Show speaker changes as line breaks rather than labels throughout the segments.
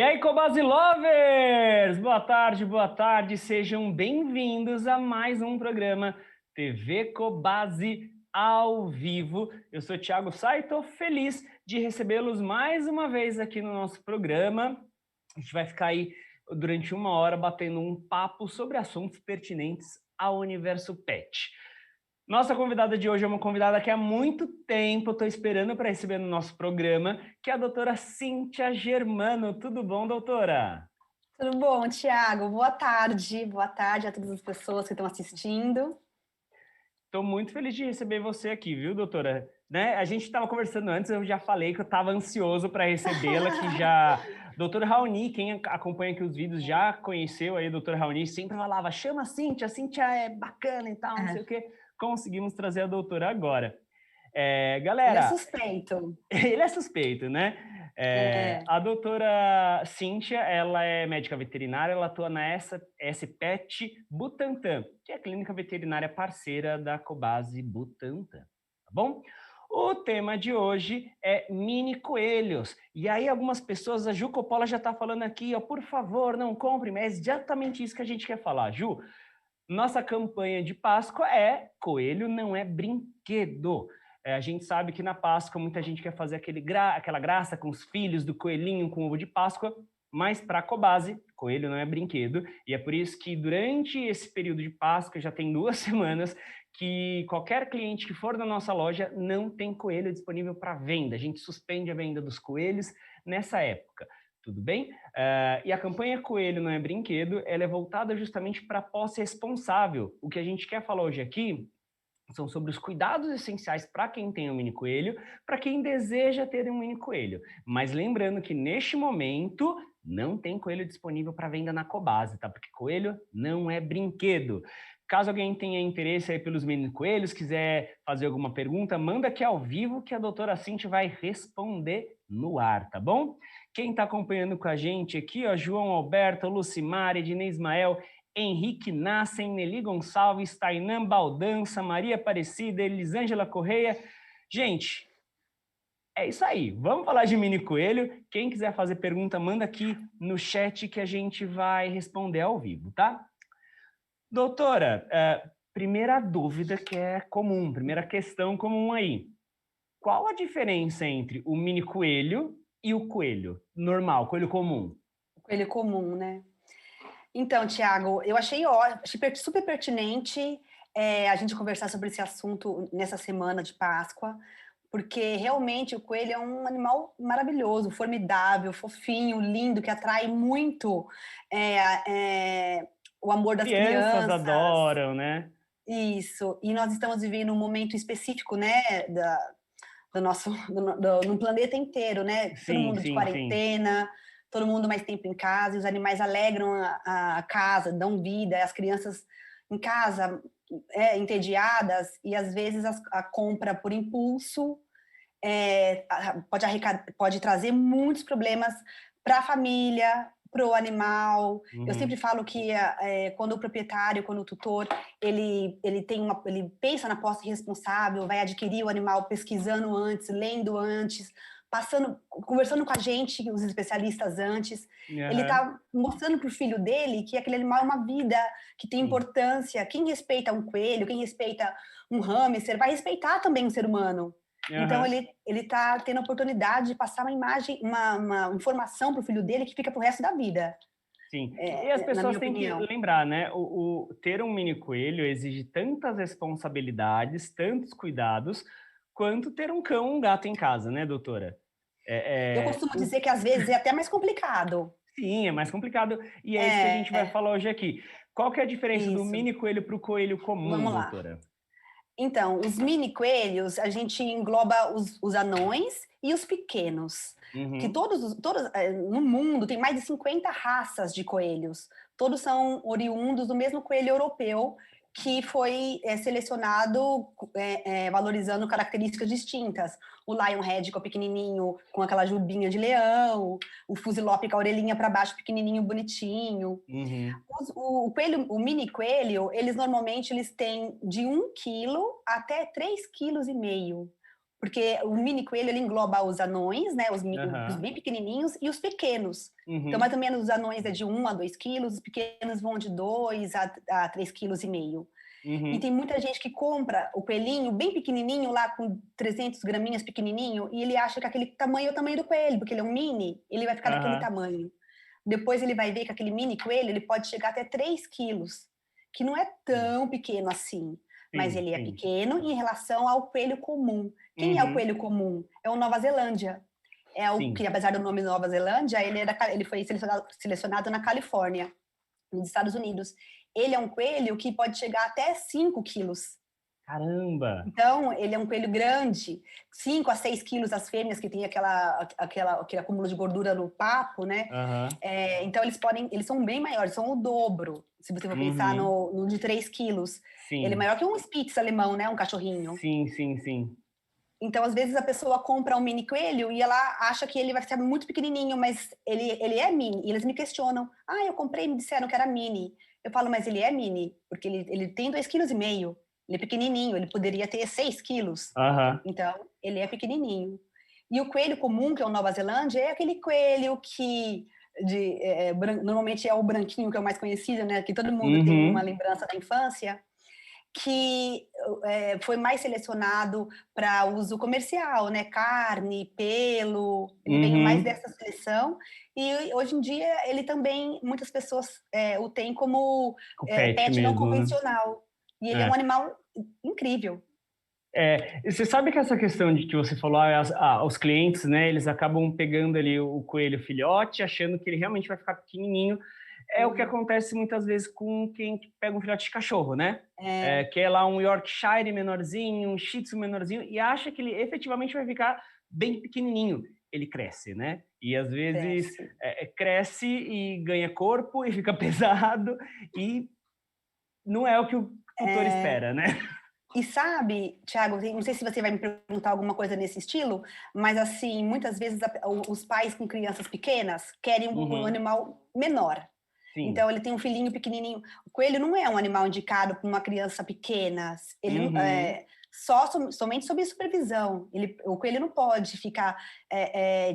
E aí, Cobasi Lovers! Boa tarde, sejam bem-vindos a mais um programa TV Cobasi ao vivo. Eu sou Thiago Sá e estou feliz de recebê-los mais uma vez aqui no nosso programa. A gente vai ficar aí durante uma hora batendo um papo sobre assuntos pertinentes ao universo pet. Nossa convidada de hoje é uma convidada que há muito tempo eu estou esperando para receber no nosso programa, que é a doutora Cíntia Germano. Tudo bom, doutora?
Tudo bom, Thiago? Boa tarde. Boa tarde a todas as pessoas que estão assistindo.
Estou muito feliz de receber você aqui, viu, doutora? Né? A gente estava conversando antes, eu já falei que eu estava ansioso para recebê-la, que já... Doutor Raoni, quem acompanha aqui os vídeos já conheceu aí o doutor Raoni, sempre falava, chama a Cíntia é bacana e tal, não sei o quê. Conseguimos trazer a doutora agora.
Ele é
Galera,
suspeito.
ele é suspeito, né?
É.
A doutora Cíntia, ela é médica veterinária, ela atua na SPET Butantan, que é a clínica veterinária parceira da Cobasi Butantan, tá bom? O tema de hoje é mini coelhos. E aí algumas pessoas, a Ju Coppola já está falando aqui, ó, por favor, não compre, mas é exatamente isso que a gente quer falar. Ju, nossa campanha de Páscoa é coelho não é brinquedo. A gente sabe que na Páscoa muita gente quer fazer aquela graça com os filhos do coelhinho com ovo de Páscoa, mas para a Cobasi, coelho não é brinquedo, e é por isso que durante esse período de Páscoa, já tem 2 semanas, que qualquer cliente que for na nossa loja não tem coelho disponível para venda. A gente suspende a venda dos coelhos nessa época. Tudo bem? E a campanha Coelho Não é Brinquedo, ela é voltada justamente para a posse responsável. O que a gente quer falar hoje aqui são sobre os cuidados essenciais para quem tem um mini coelho, para quem deseja ter um mini coelho. Mas lembrando que neste momento não tem coelho disponível para venda na Cobasi, tá? Porque coelho não é brinquedo. Caso alguém tenha interesse aí pelos mini coelhos, quiser fazer alguma pergunta, manda aqui ao vivo que a doutora Cíntia vai responder no ar, tá bom? Quem está acompanhando com a gente aqui, ó, João Alberto, Lucimar, Ednei Ismael, Henrique Nassen, Nelly Gonçalves, Tainã Baldança, Maria Aparecida, Elisângela Correia. Gente, é isso aí. Vamos falar de mini coelho. Quem quiser fazer pergunta, manda aqui no chat que a gente vai responder ao vivo, tá? Doutora, primeira dúvida que é comum, primeira questão comum aí. Qual a diferença entre o mini coelho e o coelho normal, coelho comum?
O coelho comum, né? Então, Thiago, eu achei super pertinente a gente conversar sobre esse assunto nessa semana de Páscoa, porque realmente o coelho é um animal maravilhoso, formidável, fofinho, lindo, que atrai muito o amor das
Crianças
crianças.
adoram, né?
Isso, e nós estamos vivendo um momento específico, né, do nosso, no planeta inteiro, né, todo
Sim,
mundo de
sim, sim.
quarentena, todo mundo mais tempo em casa, e os animais alegram a casa, dão vida, as crianças em casa, entediadas, e às vezes a compra por impulso pode trazer muitos problemas para a família, para o animal. Eu sempre
Uhum.
falo que quando o proprietário, quando o tutor, ele pensa na posse responsável, vai adquirir o animal pesquisando antes, lendo antes, conversando com a gente, os especialistas antes, ele
Aham.
está mostrando para o filho dele que aquele animal é uma vida, que tem
Sim.
importância. Quem respeita um coelho, quem respeita um hamster, vai respeitar também um ser humano. Então
Aham.
ele está tendo a oportunidade de passar uma imagem, uma informação para o filho dele que fica pro resto da vida,
Sim. E as
na
pessoas
minha
têm que
opinião.
lembrar, né? Ter um mini coelho exige tantas responsabilidades, tantos cuidados, quanto ter um cão ou um gato em casa, né, doutora?
Eu
É, é,
costumo
o,
dizer que às vezes é até mais complicado.
sim, é mais complicado. E é isso que a gente vai
É,
falar hoje aqui. Qual que é a diferença do
isso.
mini coelho para o coelho comum,
Vamos lá.
doutora?
Então, os mini coelhos, a gente engloba os anões e os pequenos. Que
Uhum.
no mundo tem mais de 50 raças de coelhos. Todos são oriundos do mesmo coelho europeu, que foi selecionado valorizando características distintas. O Lionhead, que é o pequenininho, com aquela jubinha de leão, o Fusilope com a orelhinha para baixo, pequenininho, bonitinho.
Uhum.
O mini coelho, eles normalmente têm de 1 quilo até 3,5 kg. Porque o mini coelho, ele engloba os anões, né, os
Aham.
bem pequenininhos e os pequenos. Então,
Uhum.
mais ou menos, os anões é de 1 a 2 quilos, os pequenos vão de 2 a 3,5 quilos. E tem
Uhum.
muita gente que compra o coelhinho bem pequenininho, lá com 300 graminhas pequenininho, e ele acha que aquele tamanho é o tamanho do coelho, porque ele é um mini, ele vai ficar daquele
Aham.
tamanho. Depois ele vai ver que aquele mini coelho, ele pode chegar até 3 quilos, que não é
Sim.
tão pequeno assim, mas
Sim,
ele é
sim.
pequeno em relação ao coelho comum. Quem é o
Uhum.
coelho comum? É o Nova Zelândia. É o
Sim.
que, apesar do nome Nova Zelândia, ele foi selecionado na Califórnia, nos Estados Unidos. Ele é um coelho que pode chegar até 5 quilos.
Caramba!
Então, ele é um coelho grande, 5 a 6 quilos as fêmeas, que tem aquele acúmulo de gordura no papo, né?
Aham.
Então, eles são bem maiores, são o dobro, se você for pensar
Uhum.
no de 3 quilos. Ele é
Sim.
maior que um Spitz alemão, né? Um cachorrinho.
Sim, sim, sim.
Então, às vezes, a pessoa compra um mini coelho e ela acha que ele vai ser muito pequenininho, mas ele é mini. E eles me questionam. Ah, eu comprei e me disseram que era mini. Eu falo, mas ele é mini, porque ele tem 2,5 kg. Ele é pequenininho, ele poderia ter 6 quilos.
Aham.
Então, ele é pequenininho. E o coelho comum, que é o Nova Zelândia, é aquele coelho que normalmente é o branquinho, que é o mais conhecido, né? Que todo mundo tem uma
Uhum.
lembrança da infância, que foi mais selecionado para uso comercial, né? Carne, pelo, ele veio mais
Uhum.
dessa seleção. E hoje em dia ele também, muitas pessoas o têm como
O pet
pet não
mesmo, né?
convencional. E ele é um
É.
animal incrível.
E você sabe que essa questão de que você falou, os clientes, né, eles acabam pegando ali o coelho filhote, achando que ele realmente vai ficar pequenininho. É o que
Uhum.
acontece muitas vezes com quem pega um filhote de cachorro, né?
É,
Que é lá um Yorkshire menorzinho, um Shih Tzu menorzinho, e acha que ele efetivamente vai ficar bem pequenininho. Ele cresce, né? E às vezes
cresce.
cresce e ganha corpo e fica pesado, e não é o que o tutor
É,
espera, né?
e sabe, Thiago, não sei se você vai me perguntar alguma coisa nesse estilo, mas assim, muitas vezes os pais com crianças pequenas querem um
Uhum.
animal menor.
Sim.
Então ele tem um filhinho pequenininho. O coelho não é um animal indicado para uma criança pequena. Ele
Uhum.
somente sob supervisão. O coelho não pode ficar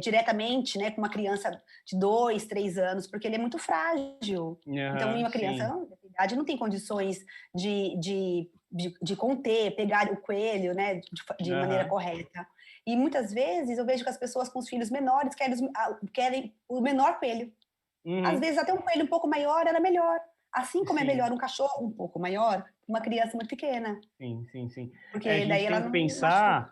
diretamente, né, com uma criança de 2, 3 anos, porque ele é muito frágil. Então,
Aham,
uma criança
sim.
de idade não tem condições de conter, pegar o coelho, né, de maneira
Aham.
correta. E muitas vezes eu vejo que as pessoas com os filhos menores querem o menor coelho. Às
Uhum.
vezes até um coelho um pouco maior era melhor. Assim como é melhor
Sim,
um cachorro um pouco maior, uma criança muito pequena,
sim, sim, sim. A
porque daí
gente
ela
tem que
não machuca.
pensar,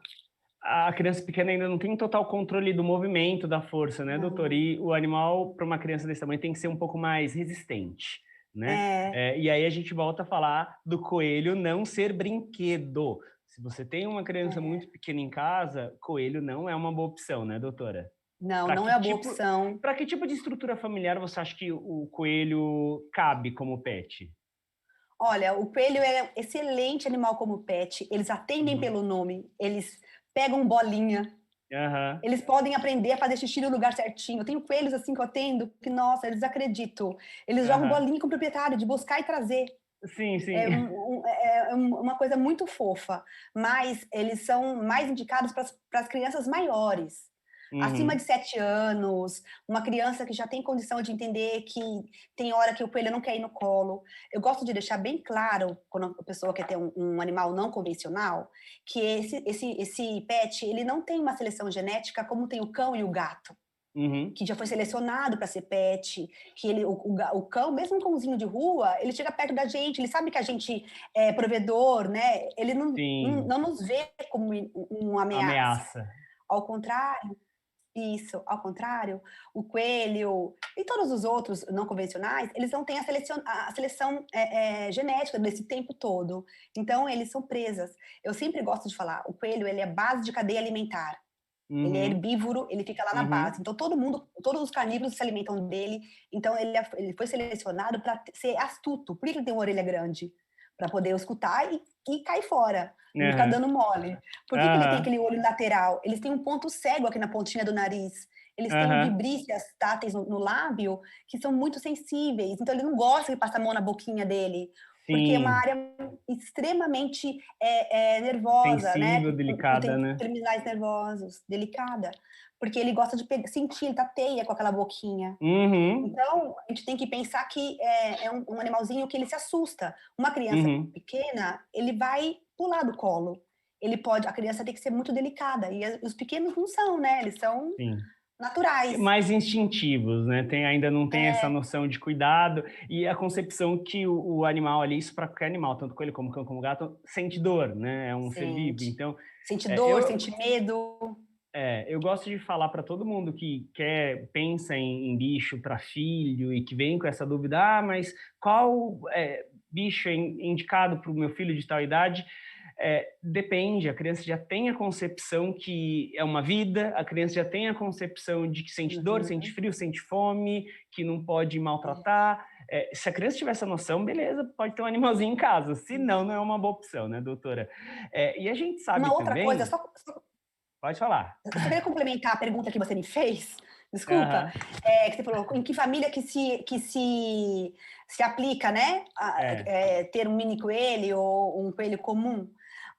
a criança pequena ainda não tem total controle do movimento, da força, né, doutor?
Não.
E o animal, para uma criança desse tamanho, tem que ser um pouco mais resistente, né?
É,
E aí a gente volta a falar do coelho não ser brinquedo. Se você tem uma criança muito pequena em casa, coelho não é uma boa opção, né, doutora?
não,
Para
não é
que
uma boa
tipo,
opção.
para que tipo de estrutura familiar você acha que o coelho cabe como pet?
Olha, o coelho é excelente animal como pet, eles atendem
Uhum.
pelo nome, eles pegam bolinha,
Aham.
eles podem aprender a fazer xixi no lugar certinho. Eu tenho coelhos assim que eu atendo, que nossa, eles acreditam. Eles jogam
Aham.
bolinha com o proprietário, de buscar e trazer.
Sim, sim.
Uma coisa muito fofa, mas eles são mais indicados para as crianças maiores. Acima de
Uhum.
7 anos, uma criança que já tem condição de entender que tem hora que o coelho não quer ir no colo. Eu gosto de deixar bem claro, quando a pessoa quer ter um animal não convencional, que esse pet, ele não tem uma seleção genética como tem o cão e o gato,
Uhum.
que já foi selecionado para ser pet, que o cão, mesmo um cãozinho de rua, ele chega perto da gente, ele sabe que a gente é provedor, né? Ele
Sim.
não nos vê como uma ameaça.
Ameaça.
Ao contrário, isso, ao contrário, o coelho e todos os outros não convencionais, eles não têm a seleção genética desse tempo todo. Então, eles são presas. Eu sempre gosto de falar, o coelho ele é base de cadeia alimentar. Ele é
Uhum.
herbívoro, ele fica lá na base.
Uhum.
Então todo mundo, todos os carnívoros se alimentam dele. Então ele foi selecionado para ser astuto. Por que ele tem uma orelha grande? Para poder escutar e cair fora, não ficar
Aham.
dando mole. Por que ele tem
Aham.
aquele olho lateral? Eles têm um ponto cego aqui na pontinha do nariz. Eles têm
Aham.
vibrícias táteis no lábio que são muito sensíveis. Então ele não gosta de passar a mão na boquinha dele. porque é uma
Sim,
área extremamente nervosa, né?
sensível, delicada,
Tem
né?
terminais nervosos, delicada, porque ele gosta de sentir, ele tateia com aquela boquinha.
Uhum,
Então, a gente tem que pensar que é um animalzinho que ele se assusta. Uma criança
uhum,
pequena, ele vai pular do colo. A criança tem que ser muito delicada, e os pequenos não são, né? Eles são
sim.
naturais.
Mais instintivos, né? Ainda não tem essa noção de cuidado e a concepção que o animal ali, isso para qualquer animal, tanto coelho como cão como gato, sente dor, né? É um ser vivo.
Sente.
Então,
Sente
é,
dor,
eu,
sente medo.
eu gosto de falar para todo mundo que pensa em bicho para filho e que vem com essa dúvida, mas qual bicho é indicado para o meu filho de tal idade? Depende, a criança já tem a concepção que é uma vida, a criança já tem a concepção de que sente dor, sente
Uhum.
frio, sente fome, que não pode maltratar. Se a criança tiver essa noção, beleza, pode ter um animalzinho em casa, se não, não é uma boa opção, né, doutora? E a gente sabe
Uma outra coisa,
também, pode falar.
eu só queria complementar a pergunta que você me fez, desculpa,
Aham,
que você falou, em que família que se aplica, né,
é.
ter um mini coelho ou um coelho comum?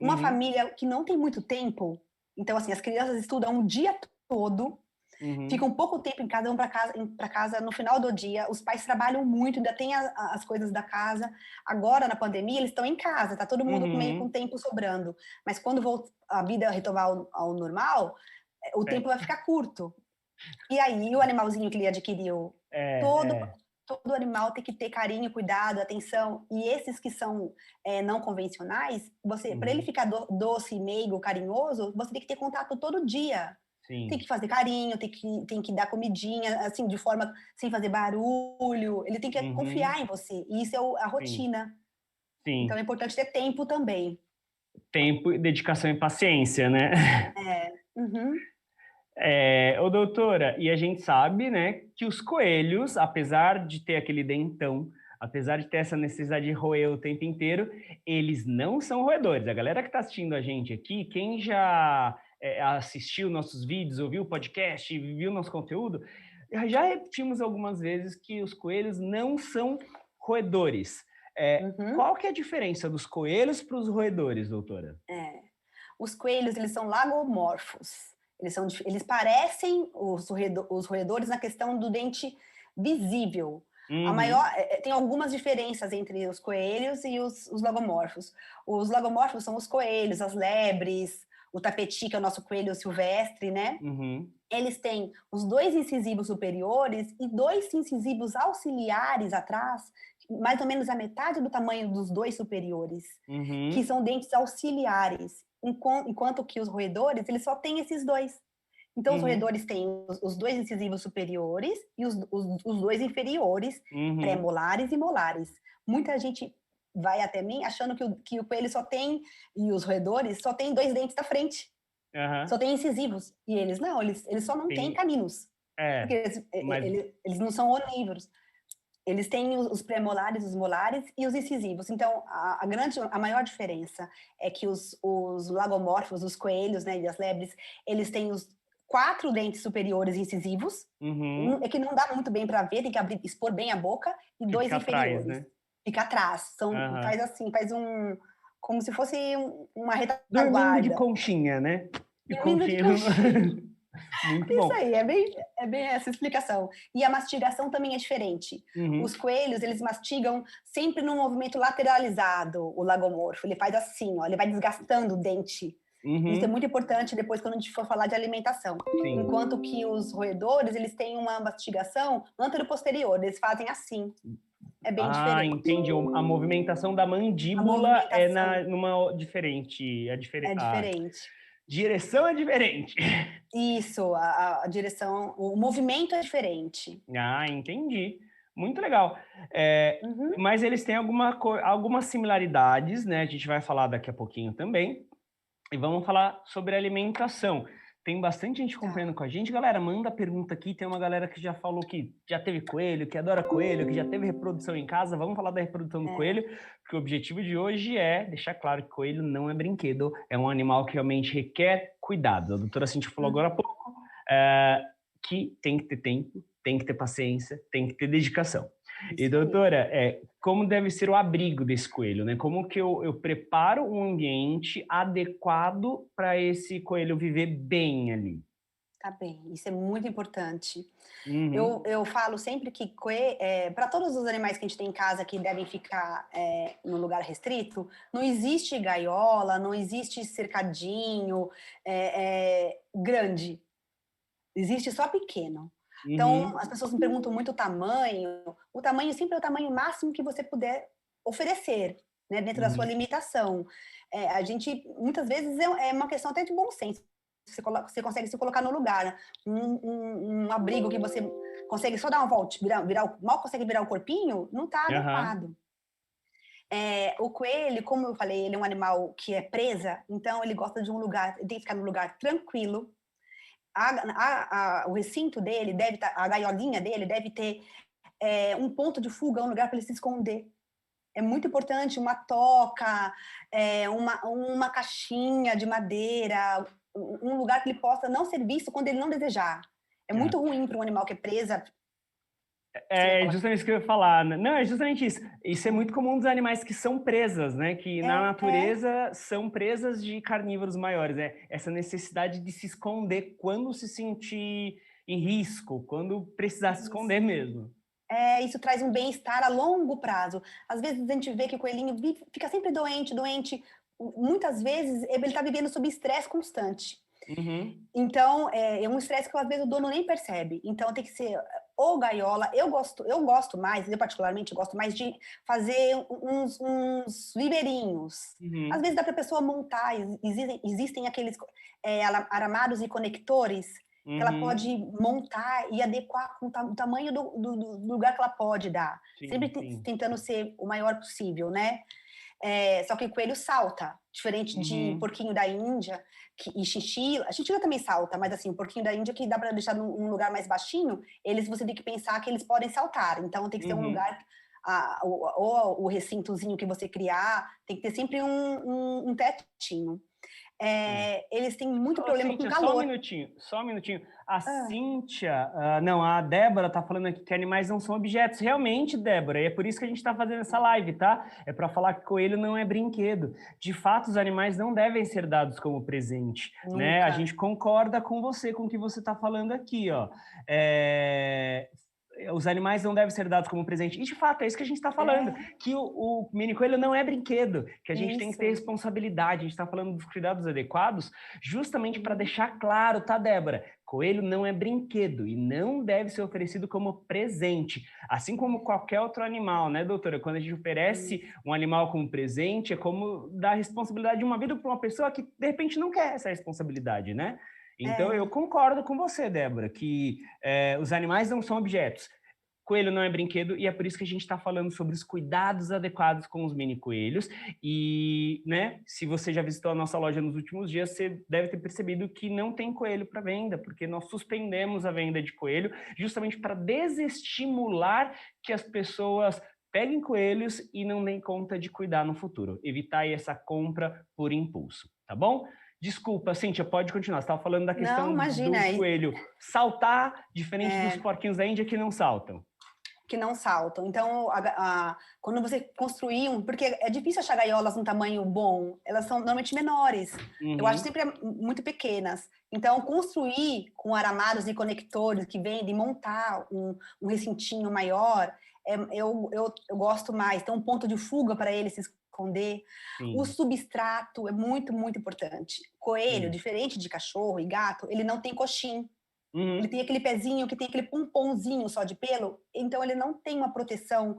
Uma
Uhum,
família que não tem muito tempo, então, assim, as crianças estudam o dia todo,
uhum,
ficam pouco tempo em casa, vão para casa no final do dia, os pais trabalham muito, ainda tem as coisas da casa. Agora, na pandemia, eles estão em casa, tá todo mundo meio com
uhum.
tempo sobrando. Mas quando a vida retomar ao normal, o tempo vai ficar curto. E aí, o animalzinho que ele adquiriu, todo,
É.
todo animal tem que ter carinho, cuidado, atenção. E esses que são não convencionais, para ele
Uhum,
ficar doce, meigo, carinhoso, você tem que ter contato todo dia. Tem
sim,
que fazer carinho, tem que dar comidinha, assim, de forma sem fazer barulho. Ele tem que
uhum,
confiar em você. E isso é a
sim,
rotina. Então é
sim.
importante ter tempo também.
Tempo, dedicação e paciência, né?
Uhum.
Ô doutora, e a gente sabe, né, que os coelhos, apesar de ter aquele dentão, apesar de ter essa necessidade de roer o tempo inteiro, eles não são roedores. A galera que está assistindo a gente aqui, quem já assistiu nossos vídeos, ouviu o podcast, viu nosso conteúdo, já repetimos algumas vezes que os coelhos não são roedores.
Uhum.
Qual que é a diferença dos coelhos para os roedores, doutora?
É. Os coelhos, eles são lagomorfos. Eles parecem os roedores na questão do dente visível.
Uhum,
Tem algumas diferenças entre os coelhos e os lagomorfos. Os lagomorfos são os coelhos, as lebres, o tapeti, que é o nosso coelho silvestre, né?
uhum,
Eles têm os dois incisivos superiores e dois incisivos auxiliares atrás, mais ou menos a metade do tamanho dos dois superiores, que
uhum,
são dentes auxiliares, enquanto que os roedores, eles só têm esses dois. Então, os
uhum,
roedores têm os dois incisivos superiores e os dois inferiores,
uhum.
pré-molares e molares. Muita gente vai até mim achando que o coelho só tem, e os roedores só tem dois dentes da frente,
Aham.
só tem incisivos. E eles não, eles só não têm
Tem,
caninos, porque
mas
eles não são onívoros. Eles têm os pré-molares, os molares e os incisivos. Então, a maior diferença é que os lagomorfos, os coelhos, né, e as lebres, eles têm os 4 dentes superiores incisivos,
uhum,
é que não dá muito bem para ver, tem que expor bem a boca, e
que
dois
fica atrás,
inferiores.
né?
Fica atrás,
Aham.
faz assim, faz como se fosse uma
Dormindo de
retaguarda.
conchinha, né? De
Dormindo de
conchinha.
conchinha.
Muito
Isso
bom.
aí, é bem essa explicação. E a mastigação também é diferente. Os
Uhum,
coelhos, eles mastigam sempre num movimento lateralizado, o lagomorfo. Ele faz assim, ó, ele vai desgastando o dente. Isso é
uhum,
muito importante depois quando a gente for falar de alimentação.
sim.
Enquanto que os roedores, eles têm uma mastigação antero-posterior, eles fazem assim. É bem
Ah,
diferente.
entendi. A movimentação da
A
mandíbula é
movimentação
numa diferente.
é
A
diferente.
direção é diferente.
Isso, a direção, o movimento é diferente.
Ah, entendi. Muito legal. É,
Uhum.
mas eles têm algumas similaridades, né? A gente vai falar daqui a pouquinho também. E vamos falar sobre alimentação. Tem bastante gente
Tá.
acompanhando com a gente. Galera, manda pergunta aqui. Tem uma galera que já falou que já teve coelho, que adora coelho, que já teve reprodução em casa. Vamos falar da reprodução do
É.
coelho, porque o objetivo de hoje é deixar claro que coelho não é brinquedo, é um animal que realmente requer cuidado. A doutora Cintia falou agora há
Uhum.
pouco é, que tem que ter tempo, tem que ter paciência, tem que ter dedicação. E
Isso aí.
doutora, como deve ser o abrigo desse coelho, né? Como que eu preparo um ambiente adequado para esse coelho viver bem ali?
Tá bem, isso é muito importante.
Uhum,
Eu falo sempre que para todos os animais que a gente tem em casa que devem ficar no lugar restrito, não existe gaiola, não existe cercadinho grande, existe só pequeno. Então,
uhum,
as pessoas me perguntam muito o tamanho sempre é o tamanho máximo que você puder oferecer, né, dentro da sua
uhum.
limitação. A gente, muitas vezes, é uma questão até de bom senso. Você consegue se colocar no lugar, né? Um abrigo que você consegue só dar uma volta, mal consegue virar o corpinho, não está
Aham,
adequado. O coelho, como eu falei, ele é um animal que é presa, então ele gosta de um lugar, ele tem que ficar num lugar tranquilo. O recinto dele deve estar, a gaiolinha dele deve ter um ponto de fuga, um lugar para ele se esconder. É muito importante uma toca, uma caixinha de madeira, um lugar que ele possa não ser visto quando ele não desejar. É
é.
muito ruim para um animal que é presa. Você ia
É
falar.
justamente isso que eu ia falar, né? Não, é justamente isso. Isso é muito comum dos animais que são presas, né? Que na
É
natureza são presas de carnívoros maiores, né? Essa necessidade de se esconder quando se sentir em risco, quando precisar se esconder
isso.
mesmo.
Isso traz um bem-estar a longo prazo. Às vezes a gente vê que o coelhinho fica sempre doente, doente. Muitas vezes ele está vivendo sob estresse constante.
Uhum,
Então, é um estresse que às vezes o dono nem percebe. Então, tem que ser ou gaiola. Eu gosto mais, eu particularmente gosto mais de fazer uns viveirinhos. Às
uhum,
vezes dá para a pessoa montar, existem aqueles aramados e conectores que ela pode
uhum.
montar e adequar com o tamanho do lugar que ela pode dar. Sempre
Sim, sim.
tentando ser o maior possível, né? Só que o coelho salta, diferente de
Uhum,
porquinho da Índia e chinchila. A chinchila também salta, mas assim, o porquinho da Índia que dá para deixar num lugar mais baixinho, eles você tem que pensar que eles podem saltar. Então tem que ser um
uhum.
lugar, ou o recintozinho que você criar, tem que ter sempre um tetinho.
É.
Eles têm muito
Ô,
problema com
Cíntia, só um
calor.
minutinho, só um minutinho. A
Ah,
Cíntia, não, a Débora tá falando aqui que animais não são objetos. Realmente, Débora, e é por isso que a gente está fazendo essa live, tá? É para falar que coelho não é brinquedo. De fato, os animais não devem ser dados como presente, né? A
nunca.
gente concorda com você, com o que você está falando aqui, ó. É, os animais não devem ser dados como presente. E, de fato, é isso que a gente está falando,
É,
que o mini coelho não é brinquedo, que a gente tem que ter
isso.
responsabilidade, a gente está falando dos cuidados adequados, justamente para deixar claro, tá, Débora? Coelho não é brinquedo e não deve ser oferecido como presente, assim como qualquer outro animal, né, doutora? Quando a gente oferece
Isso.
um animal como presente, é como dar a responsabilidade de uma vida para uma pessoa que, de repente, não quer essa responsabilidade, né? Então, eu
É.
concordo com você, Débora, que os animais não são objetos. Coelho não é brinquedo e é por isso que a gente está falando sobre os cuidados adequados com os mini coelhos. E, né, se você já visitou a nossa loja nos últimos dias, você deve ter percebido que não tem coelho para venda, porque nós suspendemos a venda de coelho justamente para desestimular que as pessoas peguem coelhos e não deem conta de cuidar no futuro. Evitar aí essa compra por impulso, tá bom? Desculpa, Cíntia, pode continuar. Você estava falando da
Não,
questão
imagina.
do coelho saltar, diferente dos
É,
porquinhos da Índia que não saltam.
que não saltam. Então, quando você construir porque é difícil achar gaiolas num tamanho bom, elas são normalmente menores. Eu acho
Uhum,
sempre muito pequenas. Então, construir com aramados e conectores que vendem, montar um recintinho maior, eu gosto mais. Tem um ponto de fuga para ele se esconder. O
sim,
substrato é muito, muito importante. Coelho,
sim.
diferente de cachorro e gato, ele não tem coxim. Ele tem
Uhum.
aquele pezinho que tem aquele pomponzinho só de pelo, então ele não tem uma proteção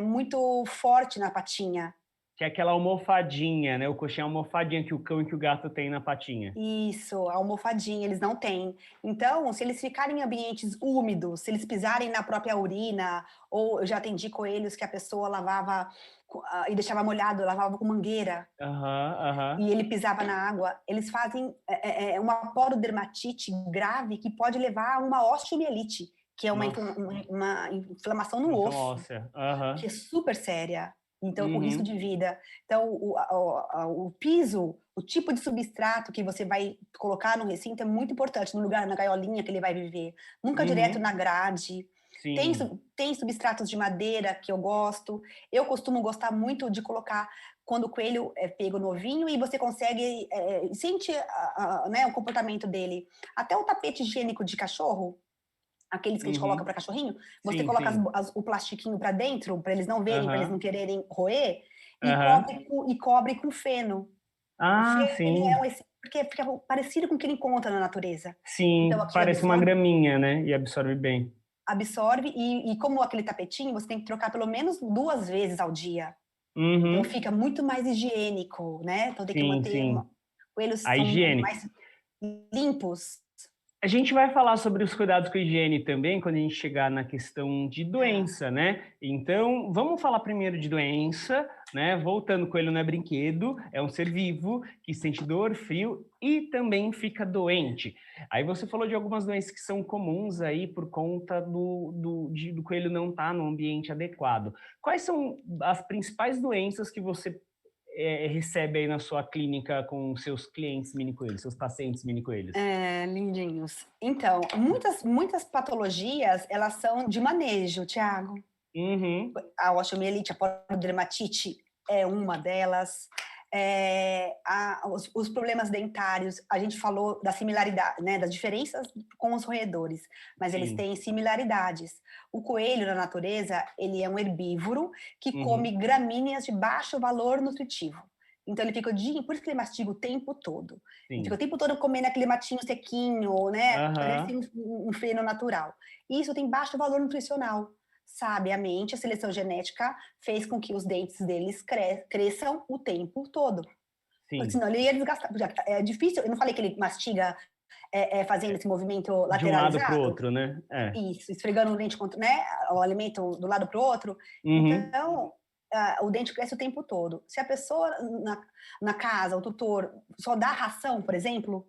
muito forte na patinha.
Que é aquela almofadinha, né? O coxinha é a almofadinha que o cão e que o gato tem na patinha.
Isso, a almofadinha, eles não têm. Então, se eles ficarem em ambientes úmidos, se eles pisarem na própria urina, ou eu já atendi coelhos que a pessoa lavava e deixava molhado, lavava com mangueira,
Aham, aham.
e ele pisava na água, eles fazem uma porodermatite grave que pode levar a uma osteomielite, que é
Nossa,
uma inflamação no
inflamação
osso,
óssea.
que
Aham.
é super séria, então com risco de
Uhum.
vida. Então o piso, o tipo de substrato que você vai colocar no recinto é muito importante, no lugar, na gaiolinha que ele vai viver. Nunca direto na
Uhum.
grade.
Sim.
Tem substratos de madeira que eu gosto. Eu costumo gostar muito de colocar quando o coelho é pego novinho e você consegue sente né, o comportamento dele. Até o tapete higiênico de cachorro, aqueles que a gente coloca
Uhum.
para cachorrinho, você
Sim,
coloca
sim.
o plastiquinho para dentro, para eles não verem, para eles não
Aham.
quererem roer,
Aham.
e cobre com feno. O
Ah,
feno
sim.
porque fica parecido com o que ele encontra na natureza. Então,
Sim,
aquilo
parece uma
absorve,
graminha, né? E absorve bem.
e como aquele tapetinho, você tem que trocar pelo menos 2 vezes ao dia. Então
Uhum.
fica muito mais higiênico, né? Então tem que
Sim,
manter
sim.
coelhos
A
são
higiene.
mais limpos.
A gente vai falar sobre os cuidados com a higiene também quando a gente chegar na questão de
Ah,
doença, né? Então, vamos falar primeiro de doença, né? Voltando, coelho não é brinquedo, é um ser vivo que sente dor, frio e também fica doente. Aí você falou de algumas doenças que são comuns aí por conta do coelho não estar no ambiente adequado. Quais são as principais doenças que você recebe aí na sua clínica com seus clientes mini coelhos, seus pacientes mini coelhos?
lindinhos. Então, muitas patologias, elas são de manejo, Tiago.
Uhum.
A osteomielite, a porodermatite é uma delas. Os problemas dentários, a gente falou da similaridade, né, das diferenças com os roedores, mas eles
Sim.
têm similaridades. O coelho, na natureza, ele é um herbívoro que come
Uhum.
gramíneas de baixo valor nutritivo. Então ele fica o dia, por isso que ele mastiga o tempo todo. Ele fica o
Sim.
tempo todo comendo aquele matinho sequinho, né? Parece
Aham.
um feno natural. E isso tem baixo valor nutricional. Sabiamente, a seleção genética fez com que os dentes deles cresçam o tempo todo. Porque
Sim.
senão ele ia desgastar. É difícil, eu não falei que ele mastiga fazendo esse movimento
De um lado para o
lateralizado?
outro, né? É.
Isso, esfregando o dente contra, né, o alimento do lado para o outro.
Uhum.
Então, o dente cresce o tempo todo. Se a pessoa na casa, o tutor, só dá ração, por exemplo,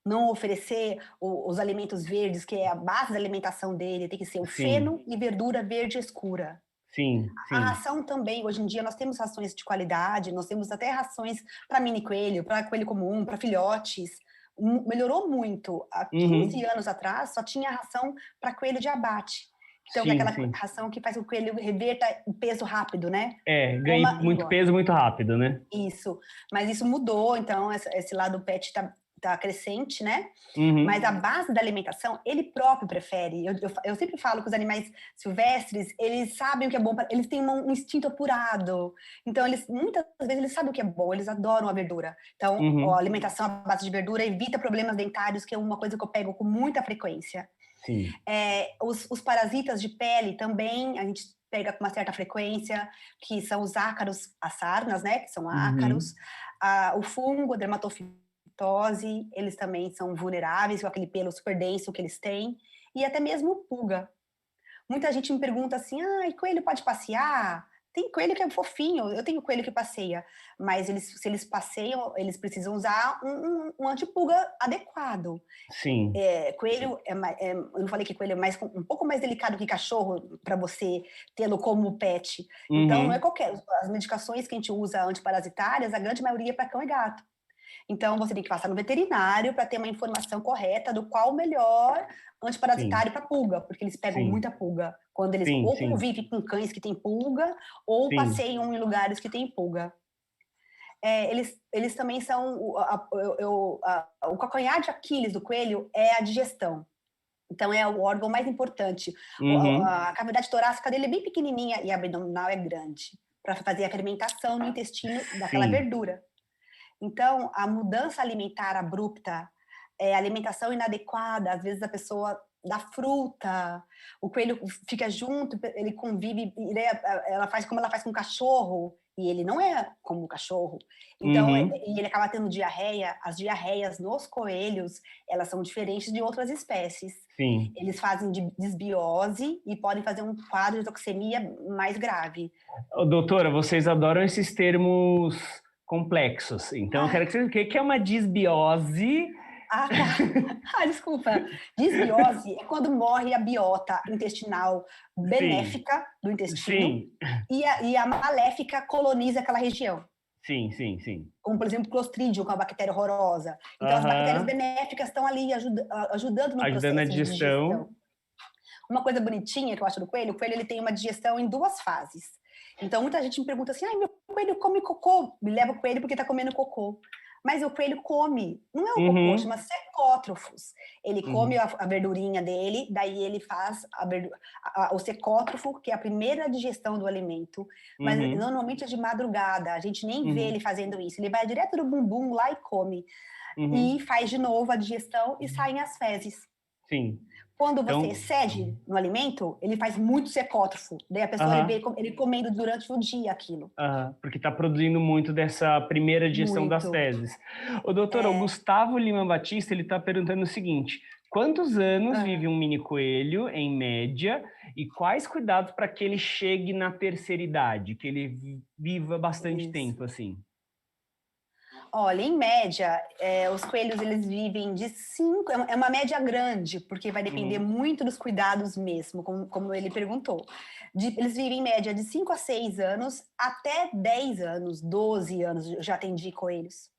não oferecer os alimentos verdes, que é a base da alimentação dele, tem que ser o
Sim.
feno e verdura verde escura.
Sim,
A
sim.
ração também, hoje em dia, nós temos rações de qualidade, nós temos até rações para mini coelho, para coelho comum, para filhotes. Melhorou muito. Há 15
Uhum.
anos atrás, só tinha ração para coelho de abate. Então, que é
Sim,
aquela
sim.
ração que faz com que o coelho reverta o peso rápido, né?
É, ganhei
Coma e
muito
engorde.
peso muito rápido, né?
Isso. Mas isso mudou, então, esse lado pet tá crescente, né? Mas
Uhum.
a base da alimentação, ele próprio prefere. Eu sempre falo que os animais silvestres, eles sabem o que é bom, eles têm um instinto apurado. Então, muitas vezes, eles sabem o que é bom, eles adoram a verdura. Então, a
Uhum.
alimentação à base de verdura evita problemas dentários, que é uma coisa que eu pego com muita frequência.
Sim.
Os parasitas de pele também, a gente pega com uma certa frequência, que são os ácaros, as sarnas, né, que são ácaros.
Uhum.
O fungo, a dermatofitose, eles também são vulneráveis com aquele pelo super denso que eles têm. E até mesmo pulga. Muita gente me pergunta assim: ah, coelho pode passear? Tem coelho que é fofinho, eu tenho coelho que passeia, mas se eles passeiam, eles precisam usar um antipulga adequado.
Sim.
Coelho eu não falei que coelho é um pouco mais delicado que cachorro para você tê-lo como pet. Então não é
Uhum.
qualquer as medicações que a gente usa antiparasitárias, a grande maioria é para cão e gato. Então você tem que passar no veterinário para ter uma informação correta do qual o melhor
Sim.
antiparasitário para pulga, porque eles pegam
Sim.
muita pulga quando eles
Sim,
ou
sim.
convivem com cães que têm pulga ou
Sim.
passeiam em lugares que têm pulga. Eles também são o calcanhar de Aquiles do coelho é a digestão. Então é o órgão mais importante.
Uhum.
A cavidade torácica dele é bem pequenininha e a abdominal é grande, para fazer a fermentação no intestino daquela
Sim.
verdura. Então, a mudança alimentar abrupta, alimentação inadequada, às vezes a pessoa dá fruta, o coelho fica junto, ele convive, ela faz como ela faz com o cachorro, e ele não é como o cachorro. Então,
Uhum.
e ele acaba tendo diarreia. As diarreias nos coelhos, elas são diferentes de outras espécies.
Sim.
Eles fazem desbiose e podem fazer um quadro de toxemia mais grave.
Ô, doutora, vocês adoram esses termos complexos. Então, eu quero
Ah,
que você... O que é uma disbiose?
Ah, tá. Ah, desculpa. Disbiose é quando morre a biota intestinal
Sim.
benéfica do intestino
Sim.
e a maléfica coloniza aquela região.
Sim, sim, sim.
Como, por exemplo, Clostridium, que é uma bactéria horrorosa. Então, as bactérias
Aham.
benéficas estão ali ajudando no
Ajudando na
processo de digestão.
digestão.
Uma coisa bonitinha que eu acho do coelho, o coelho ele tem uma digestão em 2 fases. Então muita gente me pergunta assim: "Ai, meu coelho come cocô". Me leva o coelho porque está comendo cocô. Mas o coelho come, não é o cocô,
Uhum,
chama secótrofos. Ele come
uhum,
a verdurinha dele, daí ele faz o secótrofo, que é a primeira digestão do alimento, mas
uhum,
normalmente é de madrugada, a gente nem vê
uhum,
ele fazendo isso. Ele vai direto do bumbum lá e come. E
uhum.
faz de novo a digestão e saem as fezes.
Sim.
Quando você
Então,
excede no alimento, ele faz muito secótrofo. Daí a pessoa ele vê
aham,
ele comendo durante o dia aquilo.
aham, porque está produzindo muito dessa primeira digestão das
Muito.
fezes. Ô, doutora, o Gustavo Lima Batista, ele está perguntando o seguinte: quantos anos
Hã.
vive um mini coelho, em média, e quais cuidados para que ele chegue na terceira idade, que ele viva bastante
Isso.
tempo, assim?
Olha, em média, os coelhos eles vivem de 5. É uma média grande, porque vai depender
Uhum,
muito dos cuidados mesmo, como ele perguntou. Eles vivem em média de 5 a 6 anos, até 10 anos, 12 anos, eu já atendi coelhos.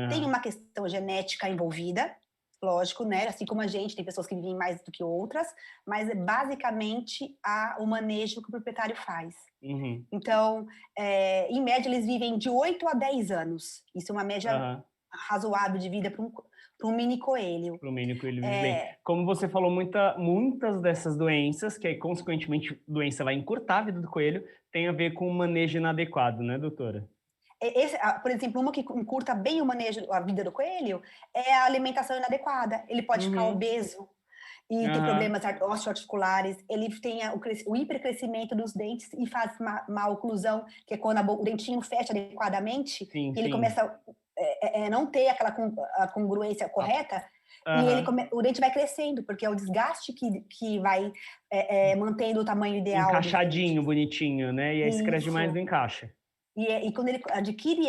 Tem
aham,
uma questão genética envolvida, lógico, né? Assim como a gente, tem pessoas que vivem mais do que outras, mas é basicamente o manejo que o proprietário faz.
uhum,
Então, em média, eles vivem de 8 a 10 anos. Isso é uma média
aham.
razoável de vida para um mini coelho.
Para o mini coelho vive bem.
É,
Como você falou, muitas dessas doenças, que aí, consequentemente, a doença vai encurtar a vida do coelho, tem a ver com o manejo inadequado, né, doutora?
por exemplo, uma que encurta bem o manejo, a vida do coelho, é a alimentação inadequada. Ele pode ficar
Uhum,
obeso e ter
aham,
problemas osteoarticulares. Ele tem o hipercrescimento dos dentes e faz uma oclusão, que é quando o dentinho fecha adequadamente
sim,
e ele
sim.
começa não ter aquela a congruência
Ah,
correta. E
aham.
o dente vai crescendo, porque é o desgaste que vai mantendo o tamanho ideal dos
Encaixadinho,
dentes.
bonitinho, né, e aí se cresce demais
Isso.
não encaixa.
E quando ele adquire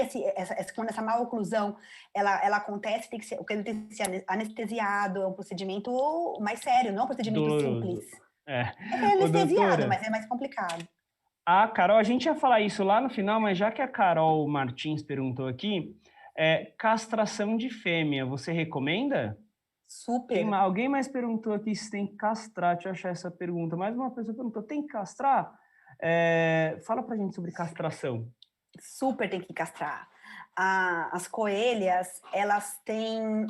quando essa má oclusão ela acontece, o crânio tem que ser anestesiado, é um procedimento mais sério, não é um procedimento simples.
Doloroso. É.
É que é
Ô,
anestesiado,
doutora,
mas é mais complicado.
a Carol, a gente ia falar isso lá no final, mas já que a Carol Martins perguntou aqui, castração de fêmea, você recomenda?
Super,
Alguém mais perguntou aqui se tem que castrar, deixa eu achar essa pergunta. Mais uma pessoa perguntou, tem que castrar? Fala pra gente sobre castração.
super tem que castrar. As coelhas, elas têm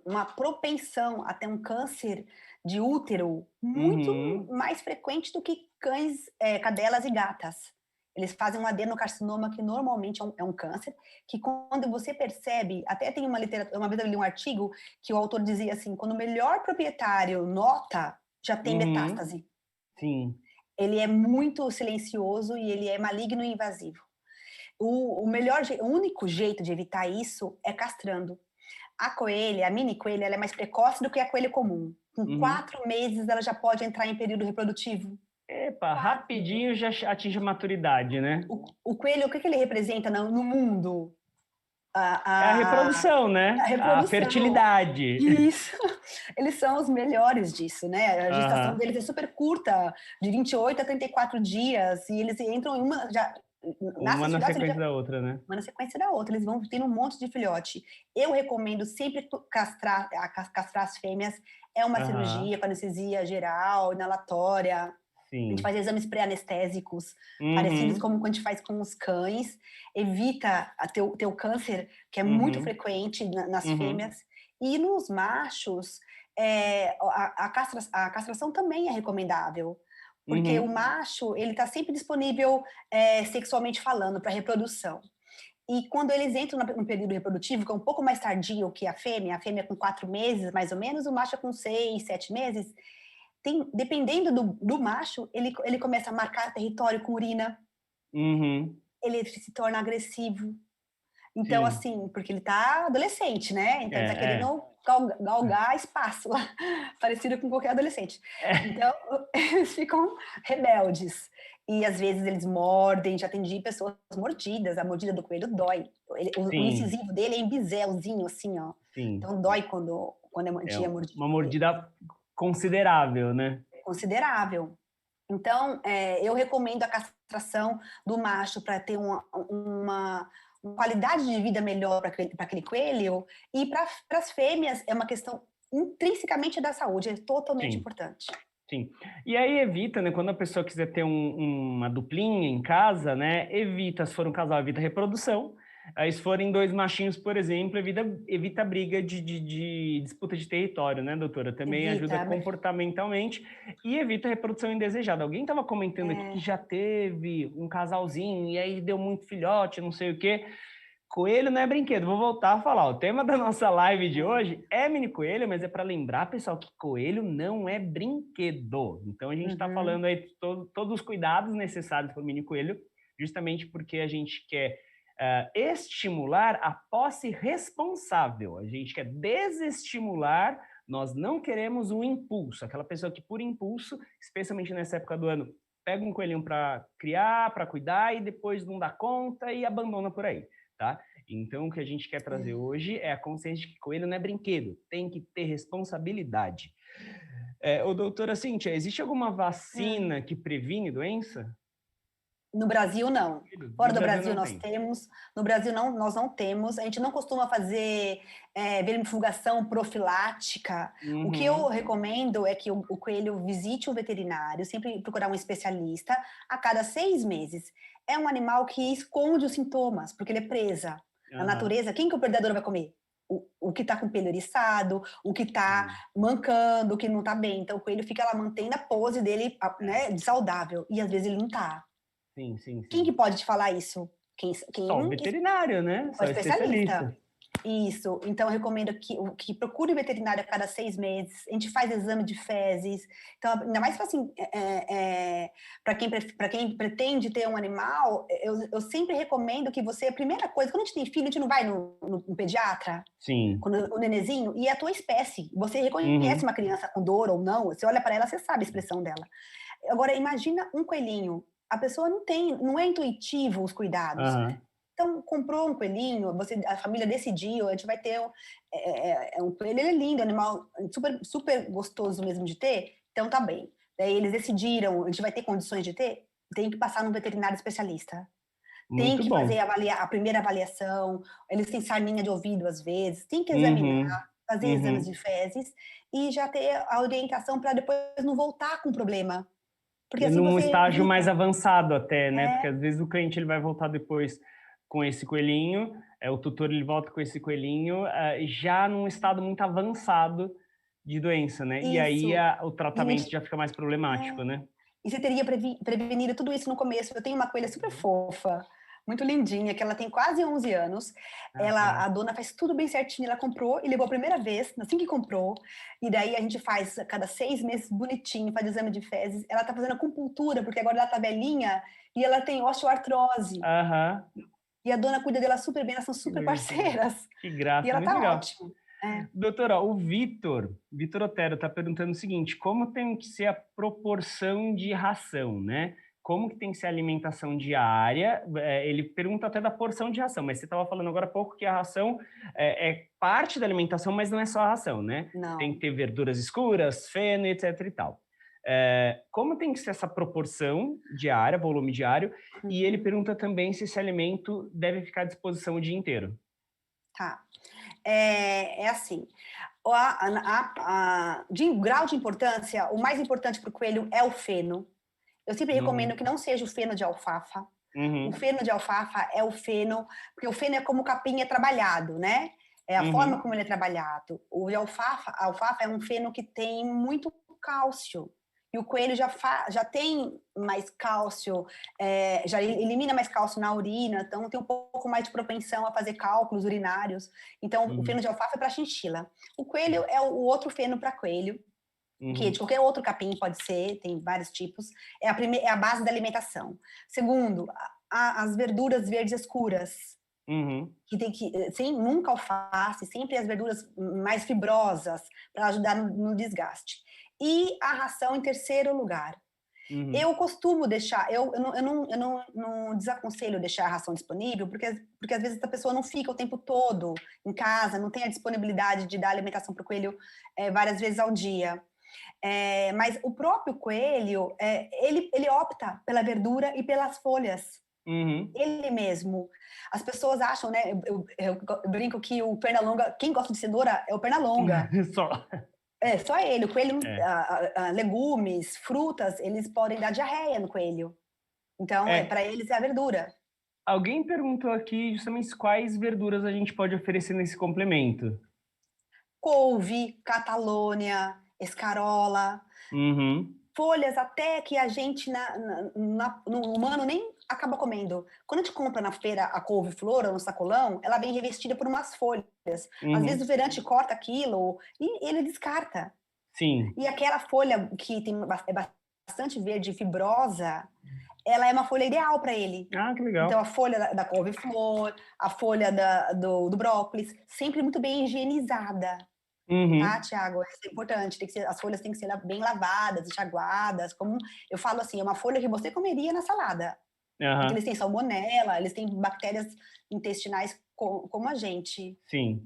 uma propensão a ter um câncer de útero muito
Uhum,
mais frequente do que cães, cadelas e gatas. Eles fazem um adenocarcinoma que normalmente é um câncer, que quando você percebe, até tem uma literatura, uma vez eu li um artigo que o autor dizia assim, quando o melhor proprietário nota, já tem
uhum,
metástase.
sim.
Ele é muito silencioso e ele é maligno e invasivo. O único jeito de evitar isso é castrando. A coelha, a mini coelha, ela é mais precoce do que a coelha comum. Com
Uhum.
4 meses, ela já pode entrar em período reprodutivo.
Epa,
4 meses.
rapidinho já atinge a maturidade, né?
O coelho, o que ele representa no mundo?
É a
A, a,
reprodução,
a
né? A
reprodução.
fertilidade.
Isso. Eles são os melhores disso, né? A gestação
Aham.
deles é super curta, de 28 a 34 dias, e eles entram em uma. Já, nasce
Uma
os
na
filhotes,
sequência da outra, né?
uma na sequência da outra, eles vão tendo um monte de filhote. Eu recomendo sempre castrar as fêmeas. É uma
Aham.
cirurgia com anestesia geral, inalatória. A gente
Sim.
faz exames pré-anestésicos, parecidos
Uhum.
como quando a gente faz com os cães. Evita ter o câncer, que é muito
Uhum.
frequente nas
Uhum.
fêmeas. E nos machos, a castração também é recomendável, porque o
Uhum.
macho ele está sempre disponível sexualmente falando para reprodução. E quando eles entram no período reprodutivo, que é um pouco mais tardio que a fêmea com 4 meses, mais ou menos, o macho é com 6, 7 meses, dependendo do macho, ele começa a marcar território com urina,
Uhum.
ele se torna agressivo. Então,
Sim.
assim, porque ele tá adolescente, né? Então ele tá
É,
querendo galgar espaço lá, parecido com qualquer adolescente.
é.
Então, eles ficam rebeldes. E às vezes eles mordem, já atendi pessoas mordidas, a mordida do coelho dói. O
Sim,
incisivo dele é em biselzinho, assim, ó.
sim.
Então dói quando
É
é mordido
uma
por ele.
mordida considerável, né?
É considerável. Então, eu recomendo a castração do macho para ter uma qualidade de vida melhor para aquele coelho, e para as fêmeas é uma questão intrinsecamente da saúde, é totalmente
Sim.
importante.
Sim. E aí evita, né, quando a pessoa quiser ter uma duplinha em casa, né, evita, se for um casal, evita reprodução. Aí se forem dois machinhos, por exemplo, evita briga de disputa de território, né, doutora? Também ajuda
Evita.
comportamentalmente e evita reprodução indesejada. Alguém estava comentando aqui que já teve um casalzinho e aí deu muito filhote, não sei o quê. Coelho não é brinquedo. Vou voltar a falar. O tema da nossa live de hoje é mini coelho, mas é para lembrar, pessoal, que coelho não é brinquedo. Então a gente está
Uhum.
falando aí de todos os cuidados necessários para o mini coelho, justamente porque a gente quer estimular a posse responsável. A gente quer desestimular. Nós não queremos um impulso. Aquela pessoa que, por impulso, especialmente nessa época do ano, pega um coelhinho para criar, para cuidar e depois não dá conta e abandona por aí. Tá? Então, o que a gente quer trazer hoje é a consciência de que coelho não é brinquedo, tem que ter responsabilidade. Doutora Cíntia, existe alguma
Hum.
vacina que previne doença?
No Brasil, não.
No
Fora do
Brasil
Brasil,
não
nós
tem.
temos. No Brasil, não, nós não temos. A gente não costuma fazer vermifugação profilática. O que eu
Uhum.
recomendo é que o coelho visite um veterinário, sempre procurar um especialista, a cada 6 meses. É um animal que esconde os sintomas, porque ele é presa. Na
Aham.
natureza, quem que o predador vai comer? O que está com o pelo eriçado, o que está
Sim.
mancando, o que não está bem. Então, o coelho fica lá mantendo a pose dele, né, de saudável. E às vezes ele não está.
Sim, sim,
Quem
sim.
que pode te falar isso?
Só o
Quem
veterinário, né?
é o
Só o
especialista.
especialista.
Isso. Então, eu recomendo que procure o veterinário a cada 6 meses. A gente faz exame de fezes. Então, ainda mais assim, para quem pretende ter um animal, eu sempre recomendo que você, a primeira coisa, quando a gente tem filho, a gente não vai no pediatra,
Sim.
quando o nenenzinho, e é a tua espécie. Você reconhece
Uhum.
uma criança com dor ou não, você olha para ela, você sabe a expressão dela. Agora, imagina um coelhinho. A pessoa não é intuitivo os cuidados.
Aham.
Então, comprou um coelhinho, a família decidiu, a gente vai ter um coelho, ele é lindo, animal super, super gostoso mesmo de ter, então tá bem. Daí eles decidiram, a gente vai ter condições de ter, tem que passar num veterinário especialista. Tem
Muito
que
bom.
fazer a primeira avaliação, eles têm sarninha de ouvido às vezes, tem que examinar,
Uhum.
fazer exames de
Uhum.
fezes e já ter a orientação para depois não voltar com problema. Porque
E
assim
num
você
estágio mais
evita.
avançado até, né? Porque
É,
às vezes o cliente ele vai voltar depois com esse coelhinho, o tutor ele volta com esse coelhinho, já num estado muito avançado de doença, né? E aí
isso.
o
E a
tratamento
gente,
já fica mais problemático, né?
e você teria prevenido tudo isso no começo. Eu tenho uma coelha super fofa, muito lindinha, que ela tem quase 11 anos.
Ah, que legal.
A dona faz tudo bem certinho. Ela comprou e levou a primeira vez, assim que comprou. E daí a gente faz a cada 6 meses bonitinho, faz exame de fezes. Ela tá fazendo acupuntura, porque agora ela tá velhinha e ela tem osteoartrose.
Aham.
E a dona cuida dela super bem, elas são
Que
super
bonitinho.
parceiras.
Que
E
graça,
ela
muito
tá
legal.
ótima. É.
Doutora, o Vitor Otero está perguntando o seguinte: como tem que ser a proporção de ração, né? Como que tem que ser a alimentação diária? Ele pergunta até da porção de ração, mas você estava falando agora há pouco que a ração é parte da alimentação, mas não é só a ração, né? Tem que
Não.
ter verduras escuras, feno, etc e tal. Como tem que ser essa proporção diária, volume diário? E ele
Uhum.
pergunta também se esse alimento deve ficar à disposição o dia inteiro.
Tá. É assim, de grau de importância, o mais importante para o coelho é o feno. Eu sempre recomendo
Uhum.
que não seja o feno de alfafa. O
Uhum.
feno de alfafa é o feno, porque o feno é como o capim é trabalhado, né? É a forma
Uhum.
como ele é trabalhado. O de alfafa, a alfafa é um feno que tem muito cálcio. E o coelho já tem mais cálcio, já elimina mais cálcio na urina, então tem um pouco mais de propensão a fazer cálculos urinários. Então, o
Uhum.
feno de alfafa é para chinchila. O coelho é o outro feno para coelho, que de
Uhum.
qualquer outro capim pode ser, tem vários tipos. É a base da alimentação. Segundo, as verduras verdes escuras,
Uhum.
que tem que, sem nunca alface, sempre as verduras mais fibrosas para ajudar no desgaste. E a ração em terceiro lugar.
Uhum.
Eu costumo deixar, eu não desaconselho deixar a ração disponível, porque às vezes a pessoa não fica o tempo todo em casa, não tem a disponibilidade de dar alimentação para o coelho várias vezes ao dia. Mas o próprio coelho, ele opta pela verdura e pelas folhas.
Uhum.
Ele mesmo. As pessoas acham, né? Eu brinco que o Pernalonga, quem gosta de cenoura é o Pernalonga.
Só.
É, só ele. O coelho,
É.
legumes, frutas, eles podem dar diarreia no coelho. Então,
É,
para eles é a verdura.
alguém perguntou aqui justamente quais verduras a gente pode oferecer nesse complemento.
Couve, catalônia, escarola,
Uhum,
folhas até que a gente no humano nem acaba comendo. Quando a gente compra na feira a couve-flor ou no sacolão, ela vem revestida por umas folhas. Às vezes o
uhum,
feirante corta aquilo e ele descarta.
sim.
E aquela folha que é bastante verde e fibrosa, ela é uma folha ideal para ele.
Ah, que
Então,
legal.
a folha da couve-flor, a folha do brócolis, sempre muito bem higienizada. Tá,
Uhum,
Tiago? Isso é importante. As folhas têm que ser bem lavadas, enxaguadas. Como eu falo assim, é uma folha que você comeria na salada. Porque eles
aham,
têm salmonela, eles têm bactérias intestinais como a gente.
sim.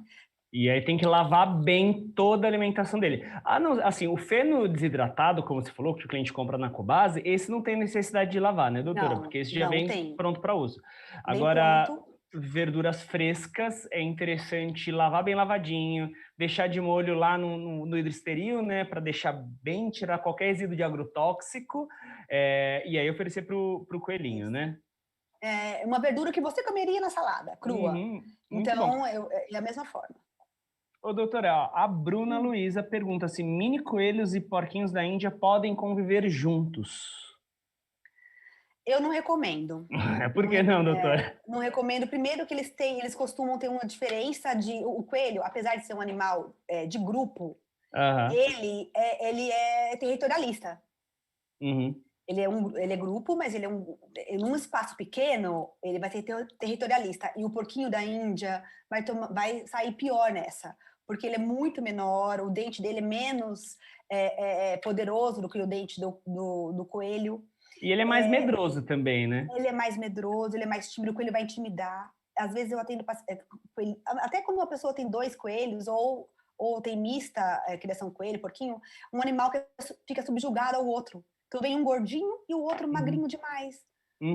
E aí tem que lavar bem toda a alimentação dele. Ah, não, assim, o feno desidratado, como você falou, que o cliente compra na Cobase, esse não tem necessidade de lavar, né, doutora?
Não,
Porque esse já
não
vem
tem.
pronto para uso.
Bem
Agora,
pronto.
verduras frescas, é interessante lavar bem lavadinho, deixar de molho lá no hidrosteril, né, para deixar bem, tirar qualquer resíduo de agrotóxico, e aí oferecer para o coelhinho,
Isso.
né?
É uma verdura que você comeria na salada, crua.
Uhum, muito bom.
Então, é a mesma forma.
Ô, doutora, ó, a Bruna
Hum.
Luiza pergunta se mini coelhos e porquinhos da Índia podem conviver juntos.
Eu não recomendo.
Por que não, doutora?
Não recomendo. Primeiro que eles costumam ter uma diferença de o coelho, apesar de ser um animal de grupo,
Aham.
ele é territorialista.
Uhum.
Ele é grupo, mas ele num espaço pequeno, ele vai ser territorialista. E o porquinho da Índia vai sair pior nessa, porque ele é muito menor, o dente dele é menos poderoso do que o dente do coelho.
E ele é mais medroso também, né?
Ele é mais medroso, ele é mais tímido, o coelho vai intimidar. Às vezes eu atendo até quando uma pessoa tem dois coelhos ou tem mista, criação coelho, porquinho, um animal que fica subjugado ao outro. Então vem um gordinho e o outro magrinho
Uhum.
demais.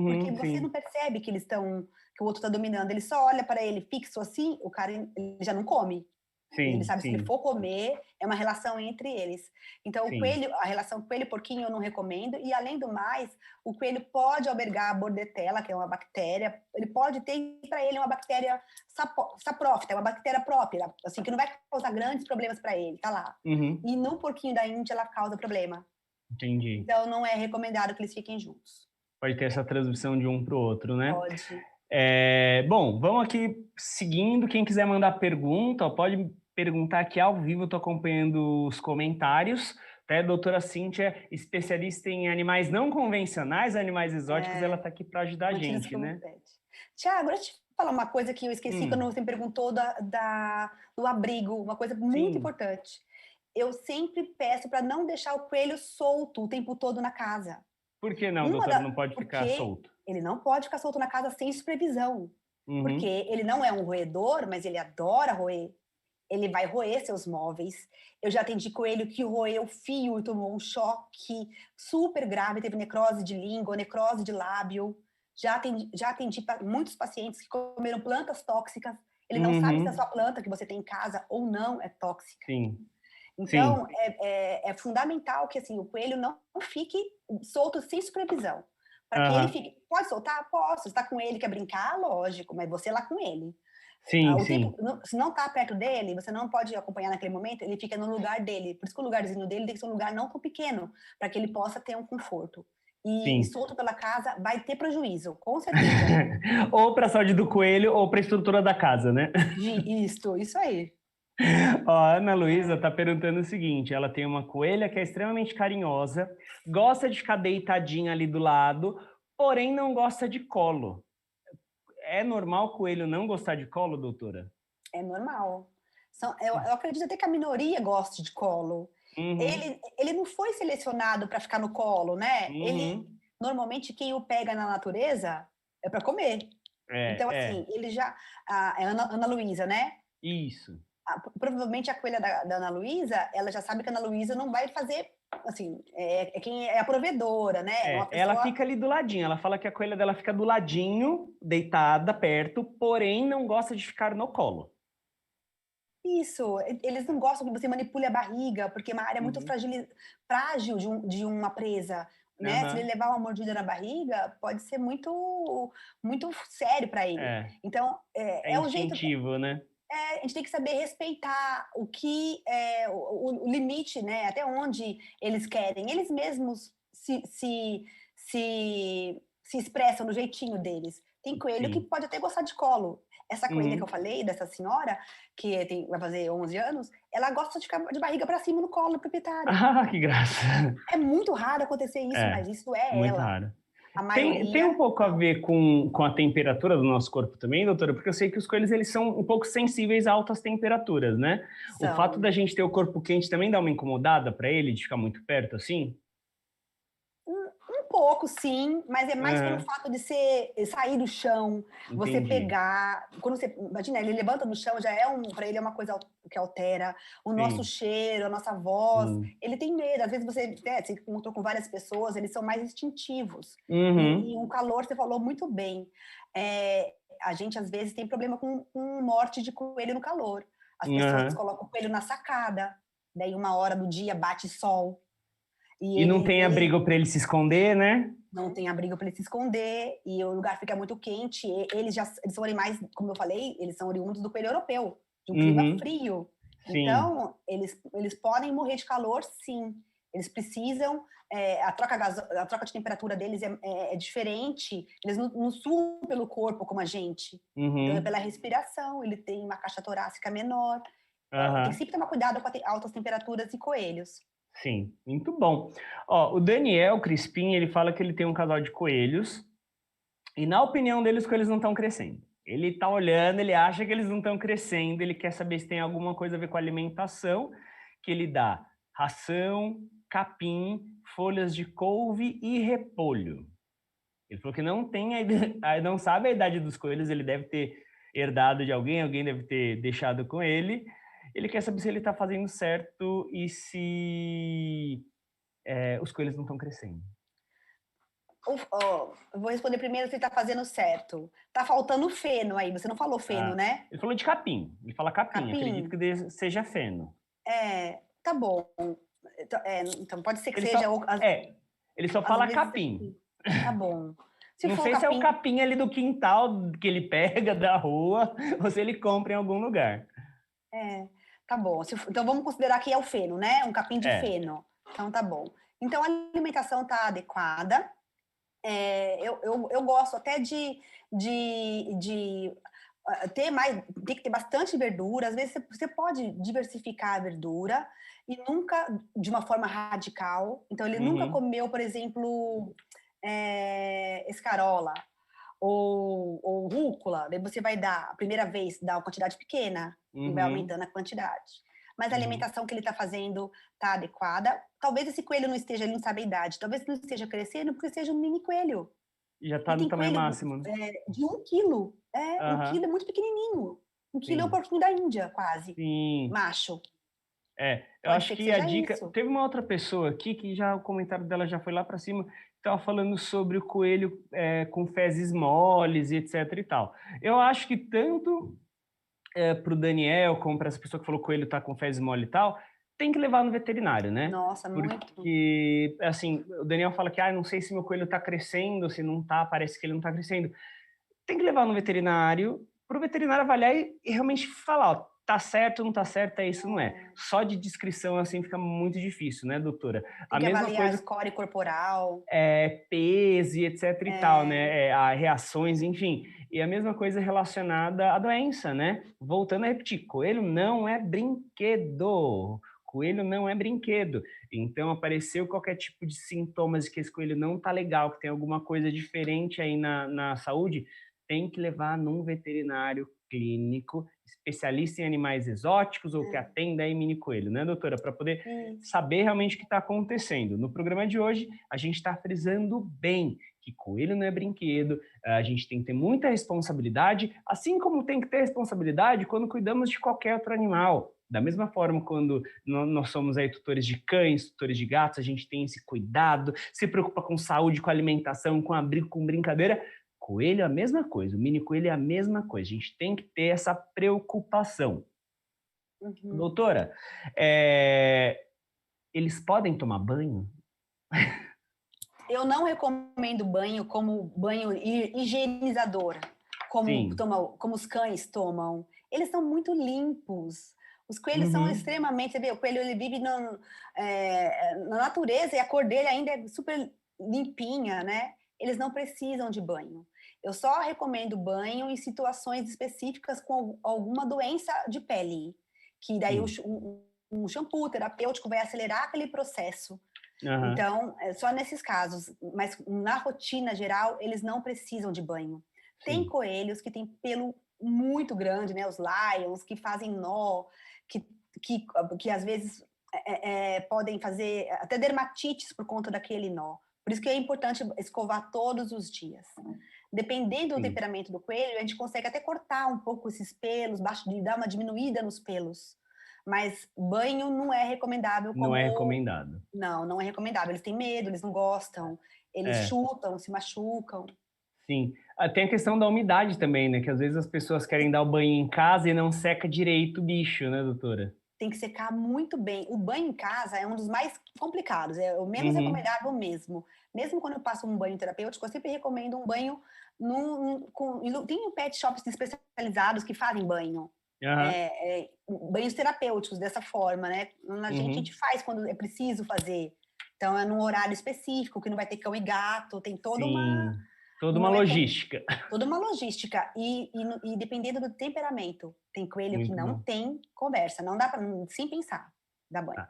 Porque
Uhum,
você não
sim.
percebe que o outro está dominando. Ele só olha para ele fixo assim, o cara ele já não come. Ele
Sim,
sabe se ele
sim,
for comer, é uma relação entre eles. Então,
sim.
a relação coelho-porquinho eu não recomendo. E, além do mais, o coelho pode albergar a bordetela, que é uma bactéria. Ele pode ter para ele uma bactéria saprófita, uma bactéria própria, assim, que não vai causar grandes problemas para ele, tá lá.
Uhum.
E no porquinho da Índia ela causa problema.
Entendi.
Então, não é recomendado que eles fiquem juntos.
Pode ter essa transmissão de um para o outro, né?
Pode.
Bom, vamos aqui seguindo. Quem quiser mandar pergunta, ó, pode perguntar aqui ao vivo, estou acompanhando os comentários. Tá? A doutora Cíntia, especialista em animais não convencionais, animais exóticos, ela está aqui para ajudar a
Mantidos
gente,
como
né?
pet. Tiago, deixa eu te falar uma coisa que eu esqueci quando
Hum,
você me perguntou do abrigo, uma coisa muito
sim.
importante. Eu sempre peço para não deixar o coelho solto o tempo todo na casa.
Por que não, doutora? Não pode ficar
Porque
solto?
ele não pode ficar solto na casa sem supervisão. Porque
Uhum,
ele não é um roedor, mas ele adora roer. Ele vai roer seus móveis. Eu já atendi coelho que roeu fio e tomou um choque super grave, teve necrose de língua, necrose de lábio. Já atendi muitos pacientes que comeram plantas tóxicas. Ele não sabe se a
uhum,
sua planta que você tem em casa ou não é tóxica.
sim, sim.
Então, é fundamental que assim, o coelho não fique solto sem supervisão. Para que ele
Aham,
fique. Pode soltar? Posso. Você está com ele, quer brincar? Lógico, mas você lá com ele.
sim,
O tempo,
sim,
se não está perto dele, você não pode acompanhar naquele momento, ele fica no lugar dele. Por isso que o lugarzinho dele tem que ser um lugar não tão pequeno, para que ele possa ter um conforto. E
sim.
solto pela casa vai ter prejuízo, com certeza.
Ou para a saúde do coelho ou para a estrutura da casa, né?
Isso aí.
Ó, a Ana Luísa está perguntando o seguinte: ela tem uma coelha que é extremamente carinhosa, gosta de ficar deitadinha ali do lado, porém não gosta de colo. É normal o coelho não gostar de colo, doutora?
É normal. Eu acredito até que a minoria goste de colo.
Uhum,
Ele não foi selecionado para ficar no colo, né?
uhum.
Normalmente, quem o pega na natureza é para comer. Então, assim,
É,
ele já. É Ana Luísa, né?
isso.
Provavelmente a coelha da Ana Luísa, ela já sabe que a Ana Luísa não vai fazer. Assim, é quem é a provedora, né? É uma
Ela
pessoa.
fica ali do ladinho. Ela fala que a coelha dela fica do ladinho, deitada, perto, porém não gosta de ficar no colo.
Isso, eles não gostam que você manipule a barriga, porque é uma área muito
Uhum.
frágil de uma presa, né? Se ele
Aham.
levar uma mordida na barriga, pode ser muito sério para ele.
É,
Então,
é
é o jeito.
instintivo, né?
A gente tem que saber respeitar o que é o limite, né? Até onde eles querem. Eles mesmos se expressam do jeitinho deles. Tem coelho que
Sim.
pode até gostar de colo. Essa coelha que eu
Uhum.
falei, dessa senhora, que vai fazer 11 anos, ela gosta de ficar de barriga para cima no colo da proprietária.
Ah, que graça.
É muito raro acontecer isso,
É,
mas isso é
muito
ela.
raro.
A
Tem
maioria,
um pouco a
não.
ver com a temperatura do nosso corpo também, doutora? Porque eu sei que os coelhos eles são um pouco sensíveis a altas temperaturas, né? O fato
São.
da gente ter o corpo quente também dá uma incomodada para ele, de ficar muito perto assim?
Um pouco, sim, mas é mais pelo
Aham,
fato de sair do chão, você
entendi.
quando você, imagina, ele levanta do chão, já para ele é uma coisa que altera o nosso
Sim,
cheiro, a nossa voz.
sim.
Ele tem medo, às vezes você, né, se encontrou com várias pessoas, eles são mais instintivos. E
Uhum.
o calor, você falou muito bem. A gente às vezes tem problema com morte de coelho no calor. As pessoas
Aham.
colocam o coelho na sacada, daí uma hora do dia bate sol e
E não
ele,
tem
ele
abrigo para ele se esconder, né?
não tem abrigo para ele se esconder e o lugar fica muito quente. Eles são animais, como eu falei, eles são oriundos do coelho europeu, de um clima
Uhum.
frio.
Sim.
Então, eles podem morrer de calor, sim. Eles precisam, a troca de temperatura deles é diferente. Eles não suam pelo corpo como a gente. Então, é
Uhum.
pela respiração. Ele tem uma caixa torácica menor. Tem que
Aham.
sempre tomar cuidado com altas temperaturas e coelhos.
Sim, muito bom. Ó, o Daniel Crispim, ele fala que ele tem um casal de coelhos e na opinião dele os coelhos não estão crescendo. Ele tá olhando, ele acha que eles não estão crescendo, ele quer saber se tem alguma coisa a ver com a alimentação, que ele dá ração, capim, folhas de couve e repolho. Ele falou que não tem não sabe a idade dos coelhos, ele deve ter herdado de alguém, alguém deve ter deixado com ele. Ele quer saber se ele está fazendo certo e se os coelhos não estão crescendo.
Eu vou responder primeiro se está fazendo certo. Tá faltando feno aí. Você não falou feno,
Ah,
né?
ele falou de capim, ele fala capim, acredito
Capim?
que seja feno.
Tá bom. Então pode ser que
Ele
seja.
só, é, ele só
Às
fala
vezes é
capim.
capim. Tá bom. Se
Não
for
sei se é o
capim,
capim ali do quintal que ele pega da rua ou se ele compra em algum lugar.
é, tá bom. Então vamos considerar que é o feno, né? Um capim de
É.
feno. Então tá bom. Então a alimentação tá adequada. Eu gosto até de ter mais, tem que ter bastante verdura. Às vezes você pode diversificar a verdura e nunca de uma forma radical. Então ele nunca
Uhum,
comeu, por exemplo, escarola ou rúcula. Daí você vai dar, a primeira vez, dar uma quantidade pequena e vai
uhum,
aumentando a quantidade. Mas a
uhum.
alimentação que ele está fazendo está adequada. Talvez esse coelho não esteja, ele não sabe a idade, talvez não esteja crescendo porque seja um mini coelho.
E já
E
tá no
tem
tamanho
coelho
máximo, né?
de 1 quilo. 1 quilo é
Aham,
muito pequenininho. 1 quilo é o
sim,
porquinho da Índia, quase.
sim.
Macho.
Eu
Pode
acho
ser que
que a
seja
dica.
isso.
Teve uma outra pessoa aqui que já o comentário dela já foi lá para cima, estava falando sobre o coelho com fezes moles e etc e tal. Eu acho que tanto para o Daniel como para essa pessoa que falou que o coelho tá com fezes mole e tal, tem que levar no veterinário, né?
Nossa, muito.
Porque, assim, o Daniel fala que, não sei se meu coelho tá crescendo, se não tá, parece que ele não tá crescendo. Tem que levar no veterinário, para o veterinário avaliar e realmente falar, ó, tá certo, não tá certo, é isso, não é. Só de descrição, assim, fica muito difícil, né, doutora?
Tem
A
que
mesma
avaliar a
coisa
score corporal.
peso e etc e tal,
É,
né? A reações, enfim. E a mesma coisa relacionada à doença, né? Voltando a repetir, coelho não é brinquedo. Coelho não é brinquedo. Então, apareceu qualquer tipo de sintomas de que esse coelho não tá legal, que tem alguma coisa diferente aí na saúde, tem que levar num veterinário clínico, especialista em animais exóticos ou que atenda aí mini coelho, né, doutora? Para poder
isso.
saber realmente o que está acontecendo. No programa de hoje, a gente está frisando bem que coelho não é brinquedo, a gente tem que ter muita responsabilidade, assim como tem que ter responsabilidade quando cuidamos de qualquer outro animal. Da mesma forma, quando nós somos aí tutores de cães, tutores de gatos, a gente tem esse cuidado, se preocupa com saúde, com alimentação, com abrigo, com brincadeira. Coelho é a mesma coisa, o mini coelho é a mesma coisa. A gente tem que ter essa preocupação.
Uhum.
Doutora, eles podem tomar banho?
Eu não recomendo banho como banho higienizador,
Sim.
como os cães tomam. Eles são muito limpos. Os coelhos são
Uhum.
extremamente, você vê, o coelho ele vive na natureza e a cor dele ainda é super limpinha, né? Eles não precisam de banho. Eu só recomendo banho em situações específicas com alguma doença de pele, que daí
Sim.
um shampoo terapêutico vai acelerar aquele processo.
Aham.
Então, é só nesses casos, mas na rotina geral, eles não precisam de banho. Tem
Sim.
coelhos que têm pelo muito grande, né? Os lions, que fazem nó, que, que, que às vezes podem fazer até dermatites por conta daquele nó. Por isso que é importante escovar todos os dias. Dependendo do
Sim.
temperamento do coelho, a gente consegue até cortar um pouco esses pelos, dar uma diminuída nos pelos. Mas banho não é recomendável
Não é
como
recomendado.
não, não é recomendável. Eles têm medo, eles não gostam, eles
É,
chutam, se machucam.
sim. Tem a questão da umidade também, né? Que às vezes as pessoas querem dar o banho em casa e não seca direito o bicho, né, doutora?
Tem que secar muito bem. O banho em casa é um dos mais complicados, é o menos
Uhum.
recomendável mesmo. Mesmo quando eu passo um banho terapêutico, eu sempre recomendo um banho tem pet shops especializados que fazem banho.
Aham.
Banhos terapêuticos dessa forma, né? A gente
Uhum.
faz quando é preciso fazer. Então é num horário específico, que não vai ter cão e gato, tem toda uma.
Sim. Toda uma
Não é
logística.
toda uma logística e dependendo do temperamento. Tem coelho que
Muito
não
bom.
tem conversa, não dá para sem pensar, dá banho.
Tá.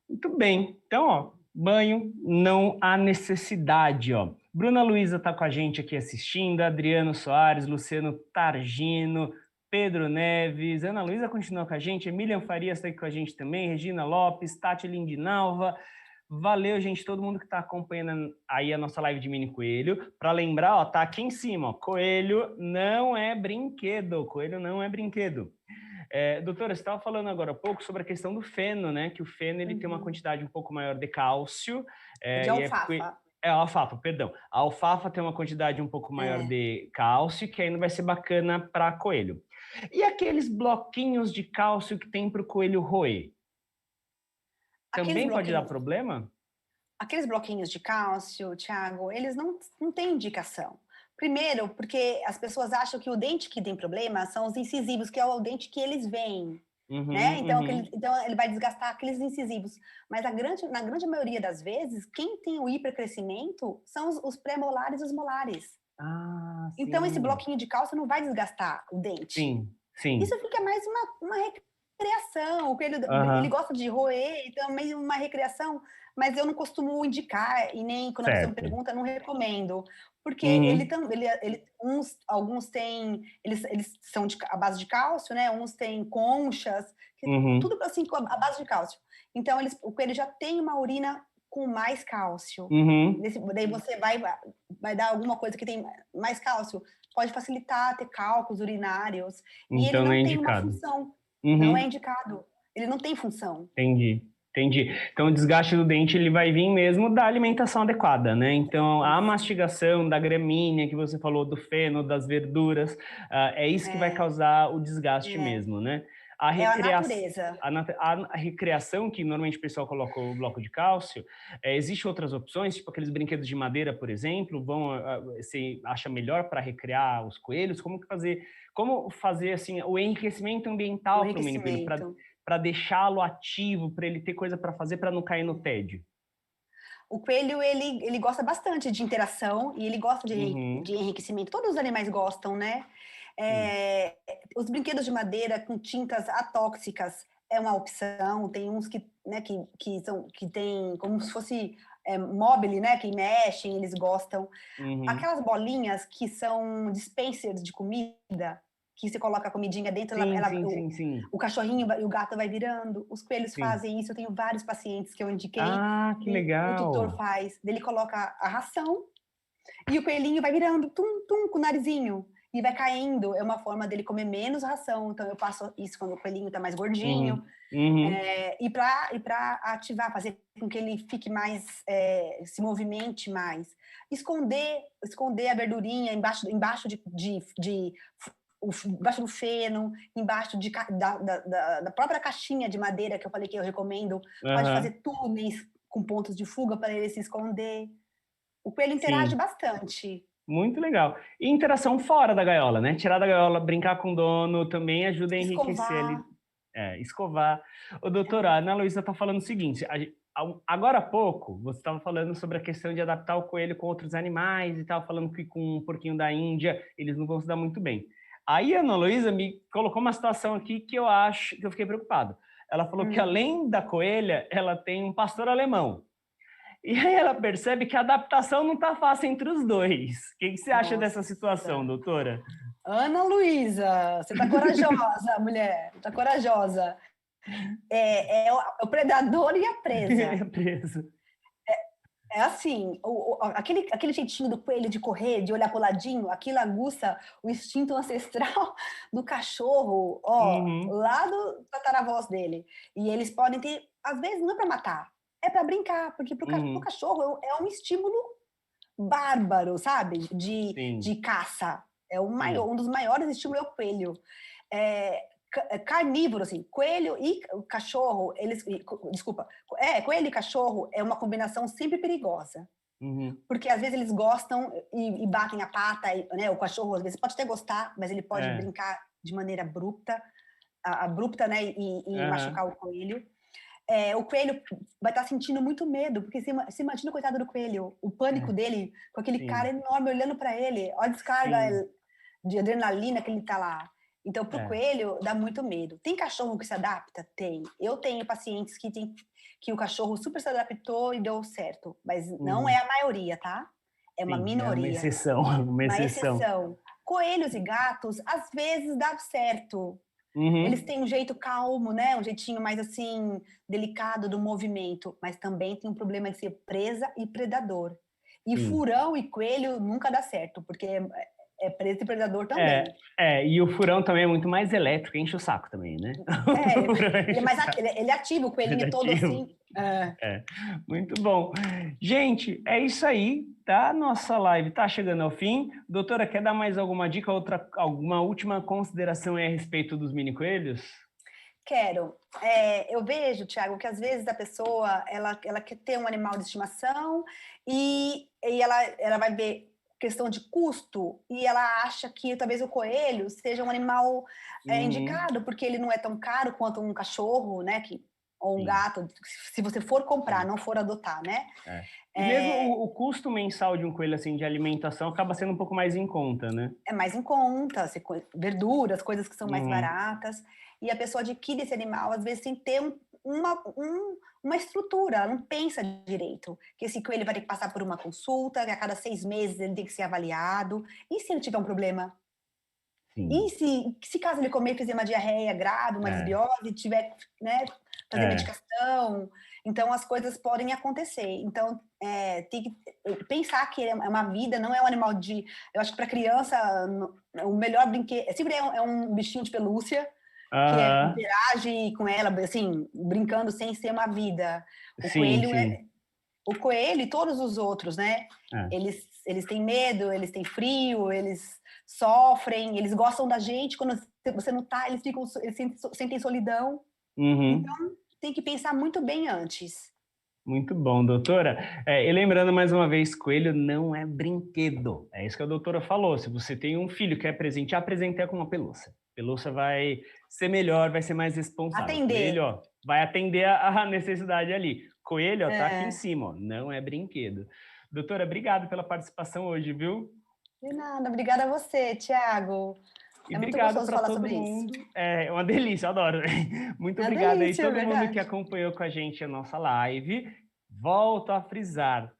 Muito bem. Então, ó, banho não há necessidade, ó. Bruna Luiza está com a gente aqui assistindo, Adriano Soares, Luciano Targino, Pedro Neves, Ana Luísa continua com a gente, Emilian Farias está aqui com a gente também, Regina Lopes, Tati Lindinalva. Valeu, gente, todo mundo que está acompanhando aí a nossa live de mini coelho. Para lembrar, ó, tá aqui em cima, ó, coelho não é brinquedo, coelho não é brinquedo. Doutora, você estava falando agora há pouco sobre a questão do feno, né? Que o feno ele tem uma
Uhum.
quantidade um pouco maior de cálcio,
De
e é porque.
alfafa.
É a alfafa, perdão. A alfafa tem uma quantidade um pouco maior
É.
de cálcio, que ainda vai ser bacana para coelho. E aqueles bloquinhos de cálcio que tem para o coelho roer?
Aqueles
Também pode dar
bloquinhos,
problema?
aqueles bloquinhos de cálcio, Thiago, eles não têm indicação. Primeiro, porque as pessoas acham que o dente que tem problema são os incisivos, que é o dente que eles veem. Né?
Uhum,
Então,
uhum.
então ele vai desgastar aqueles incisivos. Mas na grande maioria das vezes, quem tem o hipercrescimento são os pré-molares e os molares.
Ah,
Então, esse
sim.
bloquinho de cálcio não vai desgastar o dente.
Sim, sim.
Isso fica mais uma recreação. O coelho, ele
Aham,
gosta de roer, então é meio uma recreação, mas eu não costumo indicar, e nem quando a pessoa me
certo.
pergunta, não recomendo. Porque
Uhum,
alguns têm, eles são à base de cálcio, né? Uns têm conchas,
uhum,
tudo assim, à base de cálcio. Então, o coelho já tem uma urina com mais cálcio.
uhum.
Daí você vai dar alguma coisa que tem mais cálcio, pode facilitar ter cálculos urinários. E ele
Então não é
não tem uma
indicado.
função, não é
Uhum.
indicado. Ele não tem função.
Entendi, entendi. Então, o desgaste do dente ele vai vir mesmo da alimentação adequada, né? Então, a
Isso.
mastigação da gramínea que você falou, do feno, das verduras, é isso que vai
É,
causar o desgaste
é,
mesmo, né? A
é a
recreação,
natureza.
a recreação, que normalmente o pessoal coloca o bloco de cálcio, existe outras opções, tipo aqueles brinquedos de madeira, por exemplo, você acha melhor para recrear os coelhos? Como fazer assim, o enriquecimento
O
ambiental para o mini coelho,
enriquecimento.
para deixá-lo ativo, para ele ter coisa para fazer, para não cair no tédio.
O coelho, ele gosta bastante de interação e ele gosta
Uhum,
de enriquecimento. Todos os animais gostam, né?
sim,
É, os brinquedos de madeira com tintas atóxicas é uma opção. Tem uns que tem como se fosse mobile, né? Que mexem, eles gostam.
uhum.
Aquelas bolinhas que são dispensers de comida, que você coloca a comidinha dentro,
Sim, sim, sim, sim,
o cachorrinho e o gato vai virando. Os coelhos
sim.
fazem isso. Eu tenho vários pacientes que eu indiquei
Ah, que
que o tutor
legal.
faz. Ele coloca a ração e o coelhinho vai virando, tum, tum, com o narizinho. E vai caindo. É uma forma dele comer menos ração. Então, eu passo isso quando o coelhinho está mais gordinho.
Uhum, uhum.
E para ativar, fazer com que ele fique mais, se movimente mais. Esconder a verdurinha embaixo embaixo do feno, embaixo da própria caixinha de madeira que eu falei que eu recomendo, pode
Aham,
fazer túneis com pontos de fuga para ele se esconder. O coelho interage
sim.
bastante.
Muito legal. E interação fora da gaiola, né? Tirar da gaiola, brincar com o dono, também ajuda a enriquecer ali,
Escovar.
escovar. Ô, doutora, a Ana Luísa está falando o seguinte, agora há pouco, você estava falando sobre a questão de adaptar o coelho com outros animais e tal, falando que com um porquinho da Índia, eles não vão se dar muito bem. Aí a Ana Luísa me colocou uma situação aqui que eu acho, que eu fiquei preocupado. Ela falou que
Hum,
além da coelha, ela tem um pastor alemão. E aí ela percebe que a adaptação não está fácil entre os dois. O que você acha dessa situação,
nossa.
doutora?
Ana Luísa, você tá corajosa, mulher. Tá corajosa. É o predador e a presa.
Preso.
É assim, aquele jeitinho do coelho de correr, de olhar pro ladinho, aquilo aguça o instinto ancestral do cachorro, ó,
Uhum,
lá do tataravós dele. E eles podem ter, às vezes, não é para matar, é para brincar, porque pro
uhum,
cachorro é um estímulo bárbaro, sabe?
sim,
De caça. É
sim,
um dos maiores estímulos é o coelho. Carnívoro, assim, coelho e cachorro, desculpa, coelho e cachorro é uma combinação sempre perigosa,
uhum,
porque às vezes eles gostam e batem a pata, né? O cachorro às vezes pode até gostar, mas ele pode
é,
brincar de maneira abrupta, né? E
aham,
machucar o coelho. O coelho vai estar sentindo muito medo, porque se imagina o coitado do coelho, o pânico
é,
dele, com aquele cara
sim,
enorme olhando para ele, olha a descarga
sim,
de adrenalina que ele está lá. Então, para o
é,
coelho, dá muito medo. Tem cachorro que se adapta? Tem. Eu tenho pacientes que o cachorro super se adaptou e deu certo, mas não é
uhum,
a maioria, tá? É uma
sim, é uma
minoria,
exceção, uma
uma
exceção.
exceção. Coelhos e gatos, às vezes dá certo, eles
Uhum,
têm um jeito calmo, né? Um jeitinho mais assim, delicado do movimento, mas também tem um problema de ser presa e predador. E
sim.
furão e coelho nunca dá certo, porque é presa e predador
É,
também.
e o furão também é muito mais elétrico, enche o saco também, né?
É,
O furão
ele é
enche o
mais
saco,
ele é ativo, o
ele é
coelhinho todo
ativo.
assim. É.
É, muito bom. Gente, é isso aí, tá? Nossa live tá chegando ao fim. Doutora, quer dar mais alguma dica, alguma última consideração aí a respeito dos mini coelhos?
Quero. Eu vejo, Tiago, que às vezes a pessoa ela quer ter um animal de estimação e ela vai ver questão de custo e ela acha que talvez o coelho seja um animal
Uhum,
indicado porque ele não é tão caro quanto um cachorro, né? Ou um
sim,
gato, se você for comprar,
sim.
não for adotar, né?
É. E mesmo
É,
o custo mensal de um coelho assim de alimentação acaba sendo um pouco mais em conta, né?
é mais em conta, verduras, coisas que são mais
Uhum,
baratas, e a pessoa adquire esse animal, às vezes, sem ter uma estrutura, ela não pensa direito, que esse coelho vai ter que passar por uma consulta, que a cada 6 meses ele tem que ser avaliado, e se ele tiver um problema?
sim.
E se caso ele comer e fizer uma diarreia grave, uma
É,
desbiose, tiver, né, fazer
é.
medicação, então as coisas podem acontecer. Então, tem que pensar que é uma vida, não é um animal de. Eu acho que para criança, o melhor brinquedo. Sempre é um bichinho de pelúcia, que
Aham,
interage com ela, assim, brincando sem ser uma vida. O
sim,
coelho
sim.
o coelho e todos os outros, né?
É.
Eles têm medo, eles têm frio, eles sofrem, eles gostam da gente. Quando você não tá, eles sentem solidão. Então,
Uhum.
tem que pensar muito bem antes.
Muito bom, doutora. E lembrando mais uma vez, coelho não é brinquedo. É isso que a doutora falou. Se você tem um filho que quer presentear, apresente com uma pelúcia. Pelúcia vai ser melhor, vai ser mais responsável. Coelho,
Atender.
ó, vai atender a necessidade ali. Coelho, ó, tá aqui em
É,
cima, ó, não é brinquedo. Doutora, obrigado pela participação hoje, viu?
de nada. Obrigada a você, Tiago.
E
É muito
obrigado
gostoso
para
falar
todo
sobre isso.
mundo. É uma delícia, eu adoro. Muito
É uma
obrigado aí,
delícia, é
todo mundo que
verdade.
acompanhou com a gente a nossa live. Volto a frisar,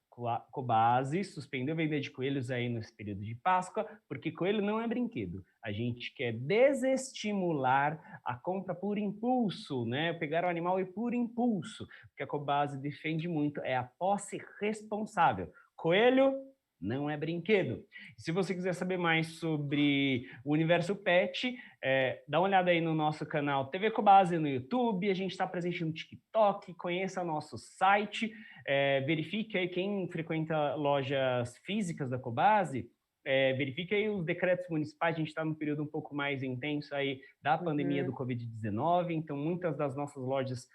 Cobase suspendeu vender de coelhos aí nesse período de Páscoa, porque coelho não é brinquedo. A gente quer desestimular a compra por impulso, né? Pegar o animal e por impulso. O que a Cobase defende muito é a posse responsável. Coelho não é brinquedo. Se você quiser saber mais sobre o universo pet, dá uma olhada aí no nosso canal TV Cobase no YouTube, a gente está presente no TikTok, conheça nosso site, verifique aí quem frequenta lojas físicas da Cobase, verifique aí os decretos municipais, a gente está num período um pouco mais intenso aí da pandemia do Covid-19, então muitas das nossas lojas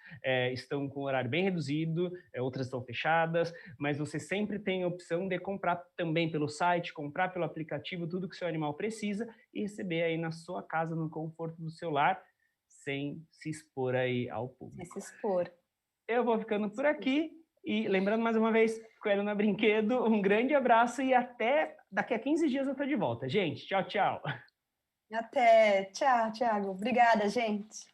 estão com horário bem reduzido, outras estão fechadas, mas você sempre tem a opção de comprar também pelo site, comprar pelo aplicativo, tudo que o seu animal precisa e receber aí na sua casa, no conforto do seu lar, sem se expor aí ao público.
Sem se expor.
Eu vou ficando por aqui e lembrando mais uma vez, Coelho na Brinquedo, um grande abraço e até daqui a 15 dias eu tô de volta. Gente, tchau, tchau.
Até. Tchau, Thiago. Obrigada, gente.